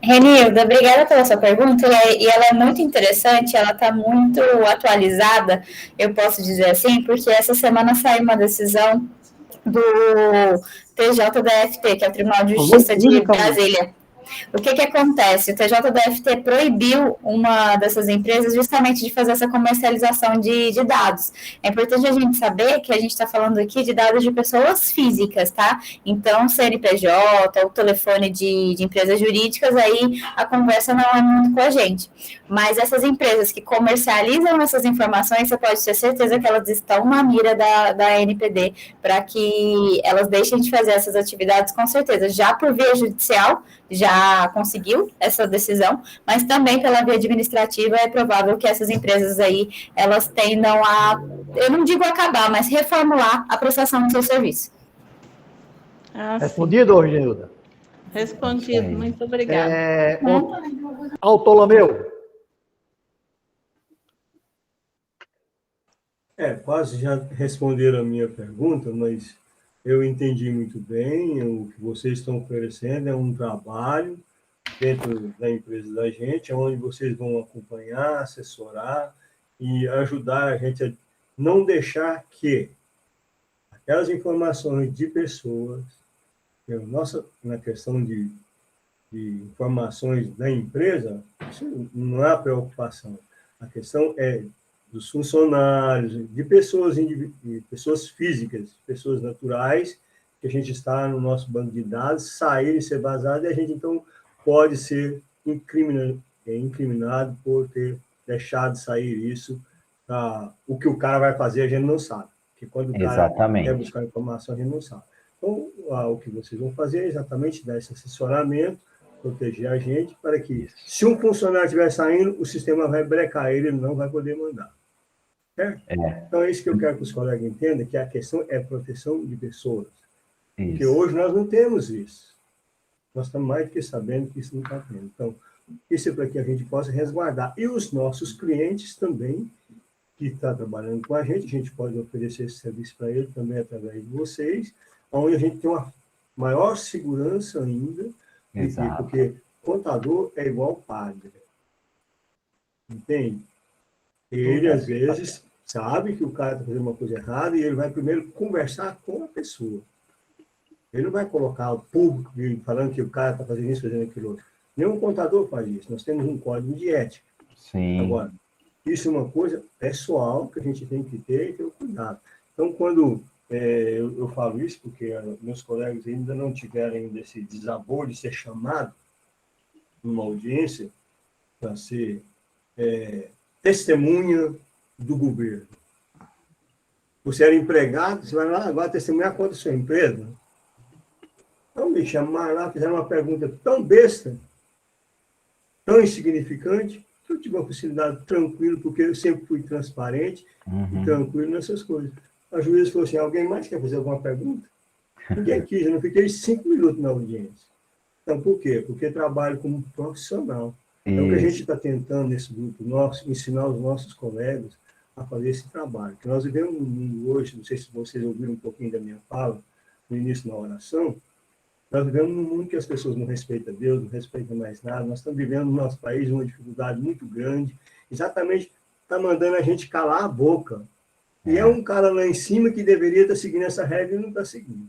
Renilda, obrigada pela sua pergunta, e ela é muito interessante, ela está muito atualizada, eu posso dizer assim, porque essa semana saiu uma decisão do TJDFT, que é o Tribunal de Justiça de Brasília. O que acontece? O TJDFT proibiu uma dessas empresas justamente de fazer essa comercialização de dados. É importante a gente saber que a gente está falando aqui de dados de pessoas físicas, tá? Então, CNPJ, o telefone de empresas jurídicas, aí a conversa não é muito com a gente. Mas essas empresas que comercializam essas informações, você pode ter certeza que elas estão na mira da ANPD para que elas deixem de fazer essas atividades, com certeza. Já por via judicial, já conseguiu essa decisão, mas também pela via administrativa é provável que essas empresas aí, elas tendam a, eu não digo acabar, mas reformular a prestação do seu serviço. Respondido, Renilda? Respondido, muito obrigada. Autolomeu. Quase já responderam a minha pergunta, mas eu entendi muito bem. O que vocês estão oferecendo é um trabalho dentro da empresa da gente, onde vocês vão acompanhar, assessorar e ajudar a gente a não deixar que aquelas informações de pessoas, na questão de informações da empresa, isso não há preocupação. A questão é dos funcionários, de pessoas físicas, pessoas naturais, que a gente está no nosso banco de dados, sair e ser vazado, e a gente, então, pode ser incriminado por ter deixado sair isso. O que o cara vai fazer, a gente não sabe. Porque quando o cara quer buscar informação, a gente não sabe. Então, o que vocês vão fazer é exatamente dar esse assessoramento, proteger a gente, para que, se um funcionário estiver saindo, o sistema vai brecar ele, ele não vai poder mandar. Certo? Então, é isso que eu quero que os colegas entendam, que a questão é proteção de pessoas. Isso. Porque hoje nós não temos isso. Nós estamos mais do que sabendo que isso não está tendo. Então, isso é para que a gente possa resguardar. E os nossos clientes também, que estão trabalhando com a gente pode oferecer esse serviço para eles também através de vocês, onde a gente tem uma maior segurança ainda, porque contador é igual padre. Entende? Ele, às vezes, sabe que o cara está fazendo uma coisa errada e ele vai primeiro conversar com a pessoa. Ele não vai colocar o público falando que o cara está fazendo isso, fazendo aquilo. Nenhum contador faz isso. Nós temos um código de ética. Sim. Agora, isso é uma coisa pessoal que a gente tem que ter e ter cuidado. Então, quando eu falo isso, porque meus colegas ainda não tiveram ainda esse desabor de ser chamado numa audiência para ser testemunha do governo. Você era empregado, você vai lá agora testemunhar contra a sua empresa. Então, me chamaram lá, fizeram uma pergunta tão besta, tão insignificante, que eu tive uma possibilidade tranquila, porque eu sempre fui transparente e tranquilo nessas coisas. A juíza falou assim, alguém mais quer fazer alguma pergunta? Ninguém quis, eu não fiquei 5 minutos na audiência. Então, por quê? Porque trabalho como profissional. É o que a gente está tentando nesse grupo nosso, ensinar os nossos colegas a fazer esse trabalho. Que nós vivemos num mundo hoje, não sei se vocês ouviram um pouquinho da minha fala no início da oração, nós vivemos num mundo que as pessoas não respeitam Deus, não respeitam mais nada, nós estamos vivendo no nosso país uma dificuldade muito grande, exatamente está mandando a gente calar a boca. E é um cara lá em cima que deveria estar seguindo essa regra e não está seguindo.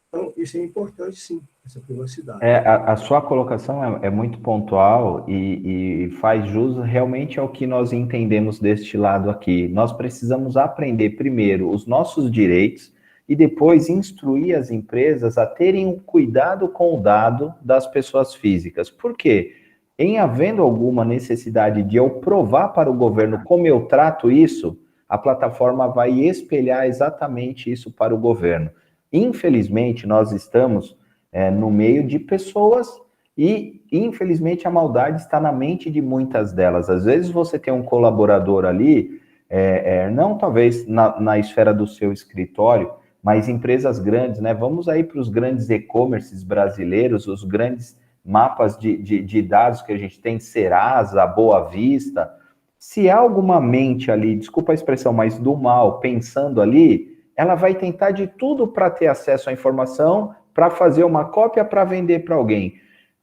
Então, isso é importante, sim, essa privacidade. A sua colocação é muito pontual e faz jus realmente ao que nós entendemos deste lado aqui. Nós precisamos aprender primeiro os nossos direitos e depois instruir as empresas a terem um cuidado com o dado das pessoas físicas. Por quê? Em havendo alguma necessidade de eu provar para o governo como eu trato isso, a plataforma vai espelhar exatamente isso para o governo. Infelizmente, nós estamos no meio de pessoas e, infelizmente, a maldade está na mente de muitas delas. Às vezes você tem um colaborador ali, não talvez na esfera do seu escritório, mas empresas grandes, né? Vamos aí para os grandes e-commerces brasileiros, os grandes mapas de dados que a gente tem, Serasa, Boa Vista. Se há alguma mente ali, desculpa a expressão, mas do mal, pensando ali, ela vai tentar de tudo para ter acesso à informação, para fazer uma cópia para vender para alguém.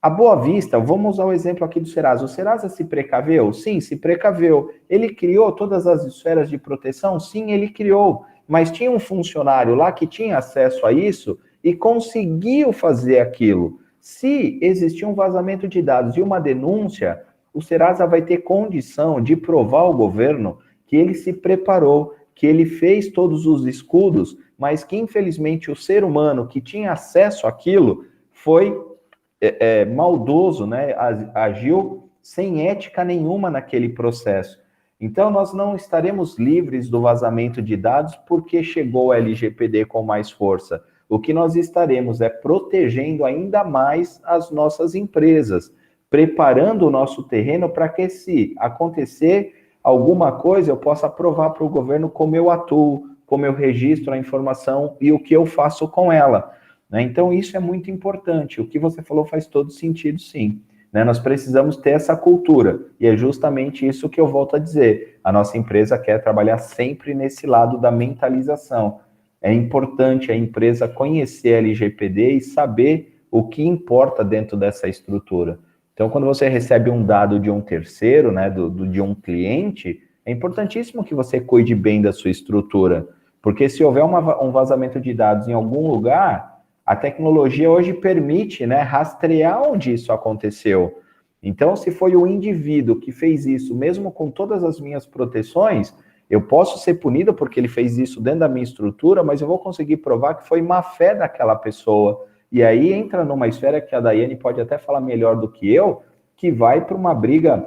A Boa Vista, vamos usar o exemplo aqui do Serasa. O Serasa se precaveu? Sim, se precaveu. Ele criou todas as esferas de proteção? Sim, ele criou. Mas tinha um funcionário lá que tinha acesso a isso e conseguiu fazer aquilo. Se existir um vazamento de dados e uma denúncia, o Serasa vai ter condição de provar ao governo que ele se preparou, que ele fez todos os escudos, mas que, infelizmente, o ser humano que tinha acesso àquilo foi maldoso, né? Agiu sem ética nenhuma naquele processo. Então, nós não estaremos livres do vazamento de dados porque chegou o LGPD com mais força. O que nós estaremos é protegendo ainda mais as nossas empresas, preparando o nosso terreno para que, se acontecer alguma coisa, eu possa provar para o governo como eu atuo, como eu registro a informação e o que eu faço com ela, né? Então, isso é muito importante. O que você falou faz todo sentido, sim. Né? Nós precisamos ter essa cultura, e é justamente isso que eu volto a dizer. A nossa empresa quer trabalhar sempre nesse lado da mentalização. É importante a empresa conhecer a LGPD e saber o que importa dentro dessa estrutura. Então, quando você recebe um dado de um terceiro, né, de um cliente, é importantíssimo que você cuide bem da sua estrutura, porque se houver um vazamento de dados em algum lugar, a tecnologia hoje permite, né, rastrear onde isso aconteceu. Então, se foi o indivíduo que fez isso, mesmo com todas as minhas proteções, eu posso ser punido porque ele fez isso dentro da minha estrutura, mas eu vou conseguir provar que foi má fé daquela pessoa. E aí entra numa esfera que a Daiane pode até falar melhor do que eu, que vai para uma briga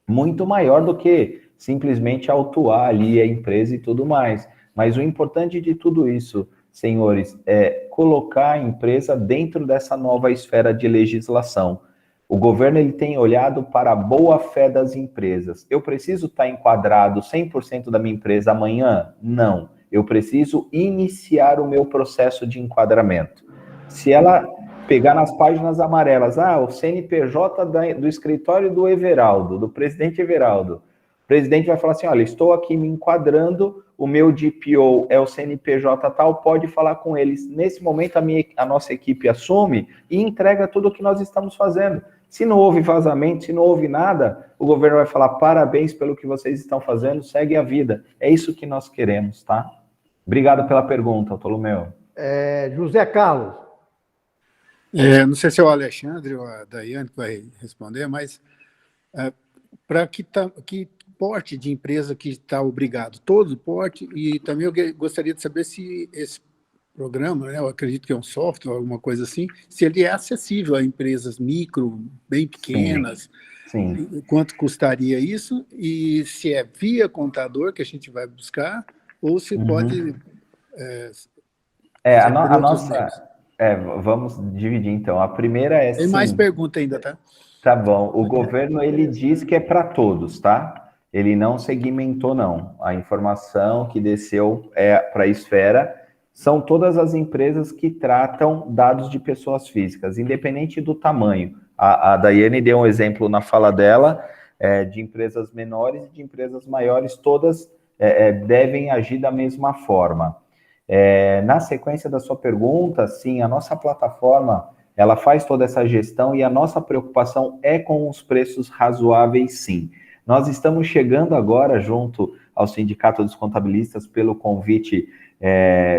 muito maior do que simplesmente autuar ali a empresa e tudo mais. Mas o importante de tudo isso, senhores, é colocar a empresa dentro dessa nova esfera de legislação. O governo ele tem olhado para a boa-fé das empresas. Eu preciso estar enquadrado 100% da minha empresa amanhã? Não. Eu preciso iniciar o meu processo de enquadramento. Se ela pegar nas páginas amarelas, o CNPJ do escritório do Everaldo, do presidente Everaldo, o presidente vai falar assim, olha, estou aqui me enquadrando, o meu DPO é o CNPJ tal, pode falar com eles. Nesse momento, a nossa equipe assume e entrega tudo o que nós estamos fazendo. Se não houve vazamento, se não houve nada, o governo vai falar, parabéns pelo que vocês estão fazendo, segue a vida. É isso que nós queremos, tá? Obrigado pela pergunta, Tolomeu. José Carlos. Não sei se é o Alexandre ou a Daiane que vai responder, mas para que porte de empresa que está obrigado? Todo porte, e também eu gostaria de saber se esse programa, né, eu acredito que é um software, alguma coisa assim, se ele é acessível a empresas micro, bem pequenas, sim. Quanto custaria isso, e se é via contador que a gente vai buscar, ou se pode... a nossa... vamos dividir então. A primeira é Tem mais pergunta ainda, tá? Tá bom. O governo, ele diz que é para todos, tá? Ele não segmentou, não. A informação que desceu para a esfera são todas as empresas que tratam dados de pessoas físicas, independente do tamanho. A Daiane deu um exemplo na fala dela, de empresas menores e de empresas maiores, todas devem agir da mesma forma. Na sequência da sua pergunta, sim, a nossa plataforma, ela faz toda essa gestão e a nossa preocupação é com os preços razoáveis, sim. Nós estamos chegando agora junto ao Sindicato dos Contabilistas pelo convite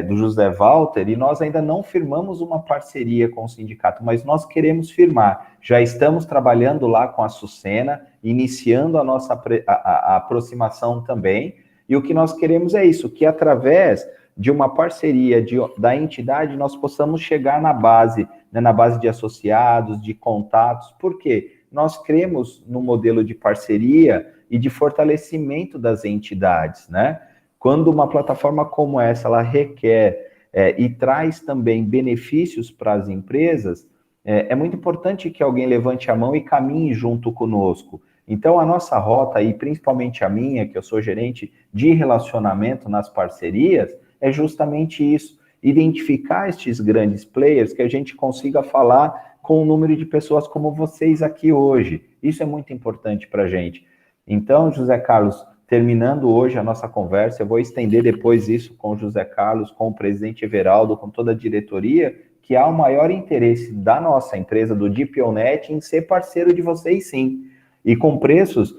do José Walter, e nós ainda não firmamos uma parceria com o sindicato, mas nós queremos firmar. Já estamos trabalhando lá com a Sucena, iniciando a nossa a aproximação também, e o que nós queremos é isso, que através de uma parceria da entidade nós possamos chegar na base, né, na base de associados, de contatos. Por quê? Nós cremos no modelo de parceria e de fortalecimento das entidades, né? Quando uma plataforma como essa, ela requer e traz também benefícios para as empresas, é muito importante que alguém levante a mão e caminhe junto conosco. Então, a nossa rota, e principalmente a minha, que eu sou gerente de relacionamento nas parcerias, é justamente isso, identificar estes grandes players, que a gente consiga falar com o número de pessoas como vocês aqui hoje. Isso é muito importante para a gente. Então, José Carlos, terminando hoje a nossa conversa, eu vou estender depois isso com o José Carlos, com o presidente Everaldo, com toda a diretoria, que há o maior interesse da nossa empresa, do DPONet, em ser parceiro de vocês, sim. E com preços,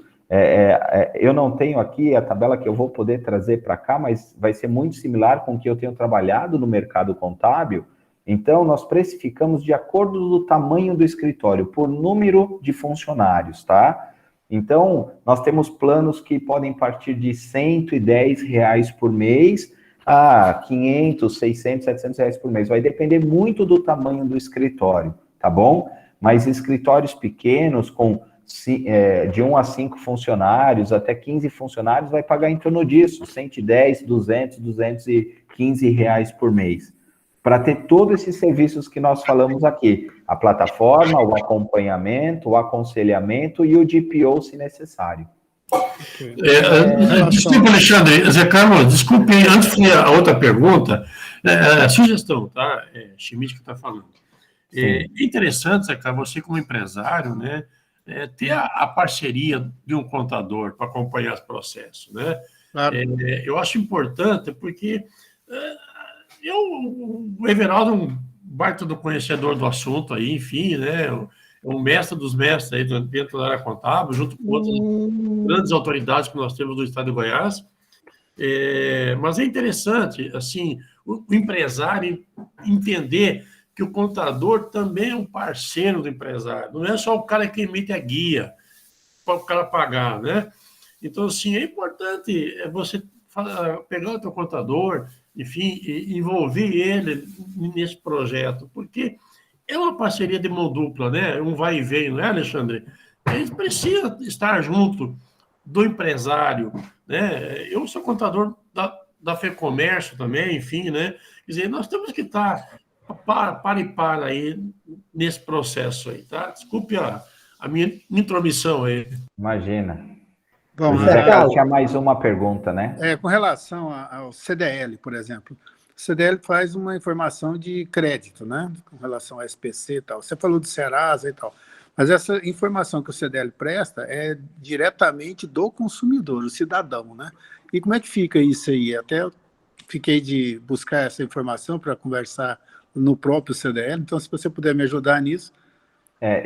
eu não tenho aqui a tabela que eu vou poder trazer para cá, mas vai ser muito similar com o que eu tenho trabalhado no mercado contábil. Então, nós precificamos de acordo do tamanho do escritório, por número de funcionários, tá? Então, nós temos planos que podem partir de R$ 110 por mês a 500, 600, 700 reais por mês. Vai depender muito do tamanho do escritório, tá bom? Mas escritórios pequenos, com de 1 a 5 funcionários, até 15 funcionários, vai pagar em torno disso, 110, 200, 215 reais por mês. Para ter todos esses serviços que nós falamos aqui, a plataforma, o acompanhamento, o aconselhamento e o DPO, se necessário. Desculpa, Alexandre, Zé Carlos, desculpe, antes de a outra pergunta, sugestão, tá? Schmidt que está falando. É interessante, Zé Carlos, você como empresário, né, ter a parceria de um contador para acompanhar os processos, né? Claro. Eu acho importante porque o Everaldo é um baita do conhecedor do assunto aí, enfim, né? É um mestre dos mestres aí dentro da área contábil, junto com outras grandes autoridades que nós temos do estado de Goiás. Mas é interessante, assim, o empresário entender que o contador também é um parceiro do empresário. Não é só o cara que emite a guia para o cara pagar, né? Então, assim, é importante você pegar o teu contador, enfim, envolver ele nesse projeto, porque é uma parceria de mão dupla, né? Um vai e vem, não é, Alexandre? A gente precisa estar junto do empresário, né? Eu sou contador da FEComércio também, enfim, né? Quer dizer, nós temos que estar para aí nesse processo aí, tá? Desculpe a minha intromissão aí. Imagina. Bom, José Carlos tinha mais uma pergunta, né? Com relação ao CDL, por exemplo. O CDL faz uma informação de crédito, né? Com relação ao SPC e tal. Você falou do Serasa e tal. Mas essa informação que o CDL presta é diretamente do consumidor, do cidadão, né? E como é que fica isso aí? Até eu fiquei de buscar essa informação para conversar no próprio CDL. Então, se você puder me ajudar nisso.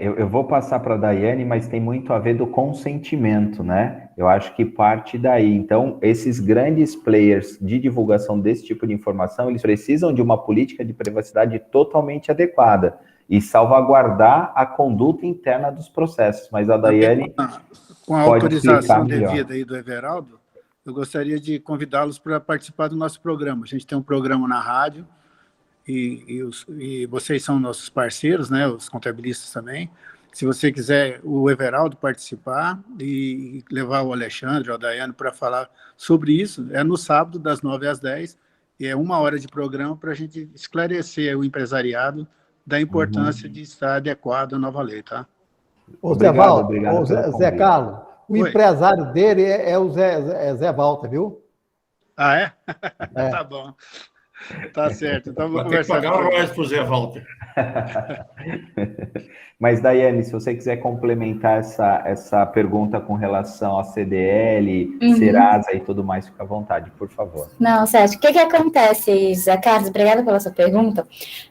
Eu vou passar para a Daiane, mas tem muito a ver do consentimento, né? Eu acho que parte daí. Então, esses grandes players de divulgação desse tipo de informação, eles precisam de uma política de privacidade totalmente adequada e salvaguardar a conduta interna dos processos. Mas a Daiane com a autorização devida aí do Everaldo, eu gostaria de convidá-los para participar do nosso programa. A gente tem um programa na rádio, e vocês são nossos parceiros, né, os contabilistas também. Se você quiser o Everaldo participar e levar o Alexandre ou a Daiane para falar sobre isso, é no sábado, das 9 às 10, e é 1 hora de programa para a gente esclarecer o empresariado da importância de estar adequado à nova lei, tá? Obrigado, Zé Carlos, o empresário dele é o Zé Walter, viu? Ah, é? Tá bom. Tá certo, então vou Vai ter que conversar pagar com o ele. resto pro Zé Walter. Mas, Daiane, se você quiser complementar essa pergunta com relação a CDL, Serasa e tudo mais, fica à vontade, por favor. Não, Sérgio, o que acontece, Zé Carlos? Obrigada pela sua pergunta.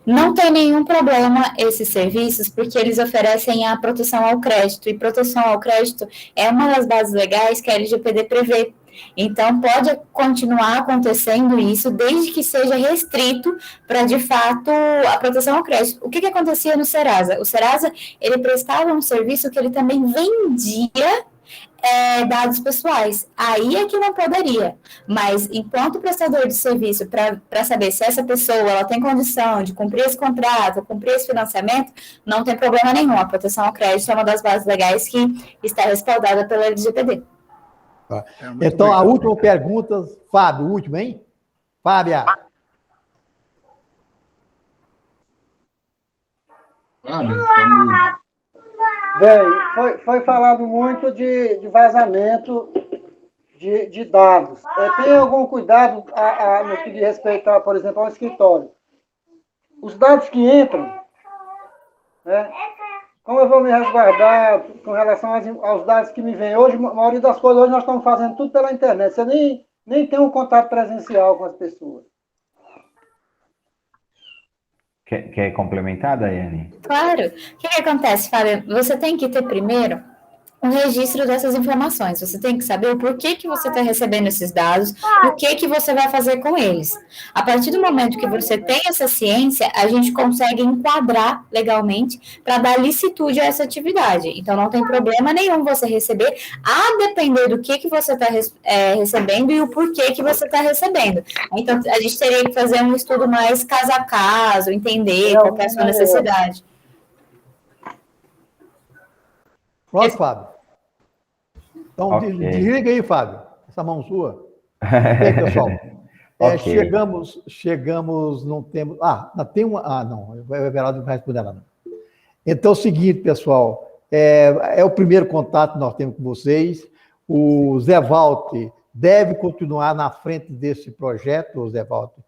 Não tem nenhum problema esses serviços, porque eles oferecem a proteção ao crédito, e proteção ao crédito é uma das bases legais que a LGPD prevê. Então, pode continuar acontecendo isso, desde que seja restrito para, de fato, a proteção ao crédito. O que acontecia no Serasa? O Serasa, ele prestava um serviço que ele também vendia dados pessoais. Aí é que não poderia. Mas, enquanto prestador de serviço, para saber se essa pessoa ela tem condição de cumprir esse contrato, cumprir esse financiamento, não tem problema nenhum. A proteção ao crédito é uma das bases legais que está respaldada pela LGPD. Então, a última pergunta, Fábio, última, hein? Fábia. Bem, foi falado muito de vazamento de dados. Tem algum cuidado no que diz respeito, por exemplo, ao escritório? Os dados que entram, né? Como eu vou me resguardar com relação aos dados que me vêm hoje? A maioria das coisas hoje nós estamos fazendo tudo pela internet. Você nem tem um contato presencial com as pessoas. Quer complementar, Daiane? Claro. O que acontece, Fábio? Você tem que ter primeiro um registro dessas informações. Você tem que saber o porquê que você está recebendo esses dados, o que você vai fazer com eles. A partir do momento que você tem essa ciência, a gente consegue enquadrar legalmente para dar licitude a essa atividade. Então, não tem problema nenhum você receber, a depender do que você está recebendo e o porquê que você está recebendo. Então, a gente teria que fazer um estudo mais caso a caso, entender qual é a sua necessidade. Pronto, Fábio. Então, desliga aí, Fábio. Essa mão sua. E aí, pessoal? Chegamos, não temos... tem uma... não, o Everaldo não vai responder nada. Então, é o seguinte, pessoal, é o primeiro contato que nós temos com vocês. O Zé Walter deve continuar na frente desse projeto, o Zé Walter,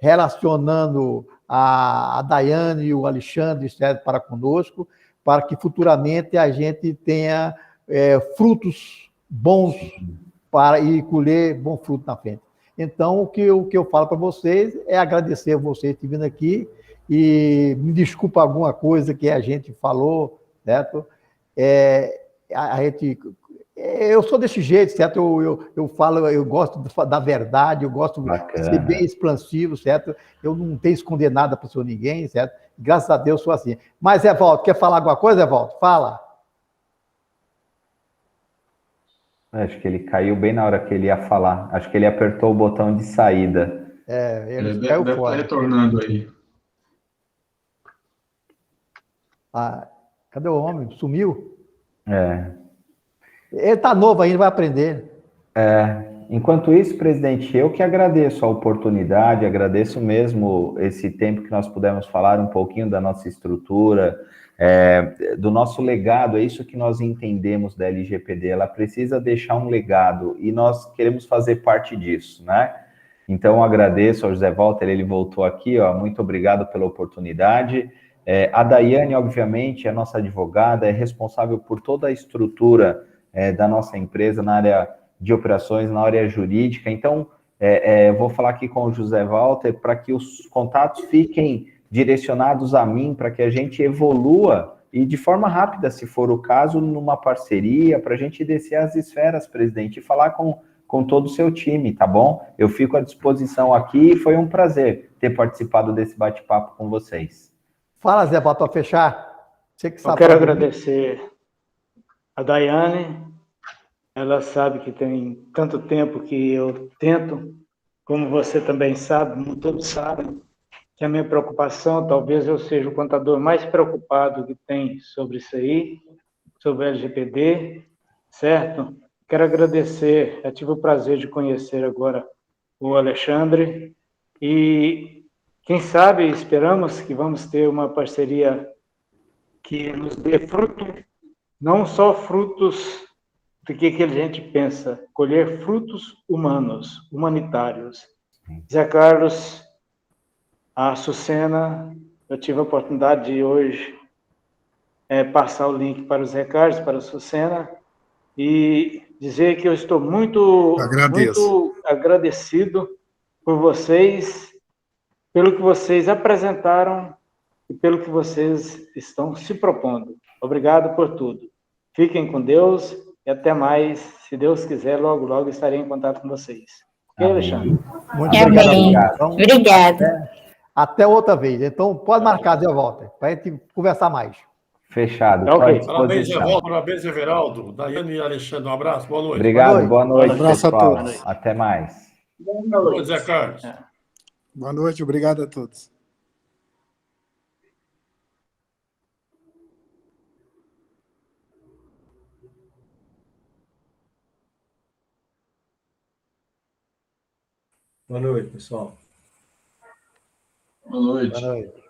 relacionando a Daiane e o Alexandre para conosco, para que futuramente a gente tenha frutos bons e colher bom fruto na frente. Então, o que eu falo para vocês é agradecer a vocês por vindo aqui e me desculpa alguma coisa que a gente falou, certo? Eu sou desse jeito, certo? Eu falo, eu gosto da verdade, eu gosto de ser bem expansivo, certo? Eu não tenho esconder nada para o senhor ninguém, certo? Graças a Deus sou assim. Mas, Evaldo, quer falar alguma coisa, Evaldo? Fala. Acho que ele caiu bem na hora que ele ia falar. Acho que ele apertou o botão de saída. Ele caiu fora. Tá retornando aí. Cadê o homem? Sumiu? Ele está novo ainda, vai aprender. Enquanto isso, presidente, eu que agradeço a oportunidade, agradeço mesmo esse tempo que nós pudemos falar um pouquinho da nossa estrutura, do nosso legado. É isso que nós entendemos da LGPD. Ela precisa deixar um legado e nós queremos fazer parte disso, né? Então, agradeço ao José Walter, ele voltou aqui, muito obrigado pela oportunidade. A Daiane, obviamente, é nossa advogada, é responsável por toda a estrutura da nossa empresa na área de operações, na área jurídica. Então, eu vou falar aqui com o José Walter para que os contatos fiquem direcionados a mim, para que a gente evolua e de forma rápida, se for o caso, numa parceria, para a gente descer as esferas, presidente, e falar com todo o seu time, tá bom? Eu fico à disposição aqui e foi um prazer ter participado desse bate-papo com vocês. Fala, Zé, para fechar. Você que sabe. Eu quero agradecer a Daiane. Ela sabe que tem tanto tempo que eu tento, como você também sabe, como todos sabem, que a minha preocupação, talvez eu seja o contador mais preocupado que tem sobre isso aí, sobre a LGPD, certo? Quero agradecer, eu tive o prazer de conhecer agora o Alexandre e, quem sabe, esperamos que vamos ter uma parceria que nos dê fruto, não só frutos do que a gente pensa, colher frutos humanos, humanitários. Zé Carlos, a Sucena, eu tive a oportunidade de hoje passar o link para o Zé Carlos, para a Sucena, e dizer que eu estou muito agradecido por vocês, pelo que vocês apresentaram e pelo que vocês estão se propondo. Obrigado por tudo. Fiquem com Deus e até mais. Se Deus quiser, logo, logo estarei em contato com vocês. Ok, Alexandre? Muito obrigado. Então, obrigada. Até outra vez. Então, pode marcar, Zé Walter, para a gente conversar mais. Fechado. Okay. Parabéns, Zé Walter. Parabéns, Everaldo. Daiane e Alexandre, um abraço. Boa noite. Obrigado. Boa noite, Um abraço pessoal. a todos. Até mais. Boa noite, Zé Carlos. Boa noite. Obrigado a todos. Boa noite, pessoal. Boa noite. Boa noite.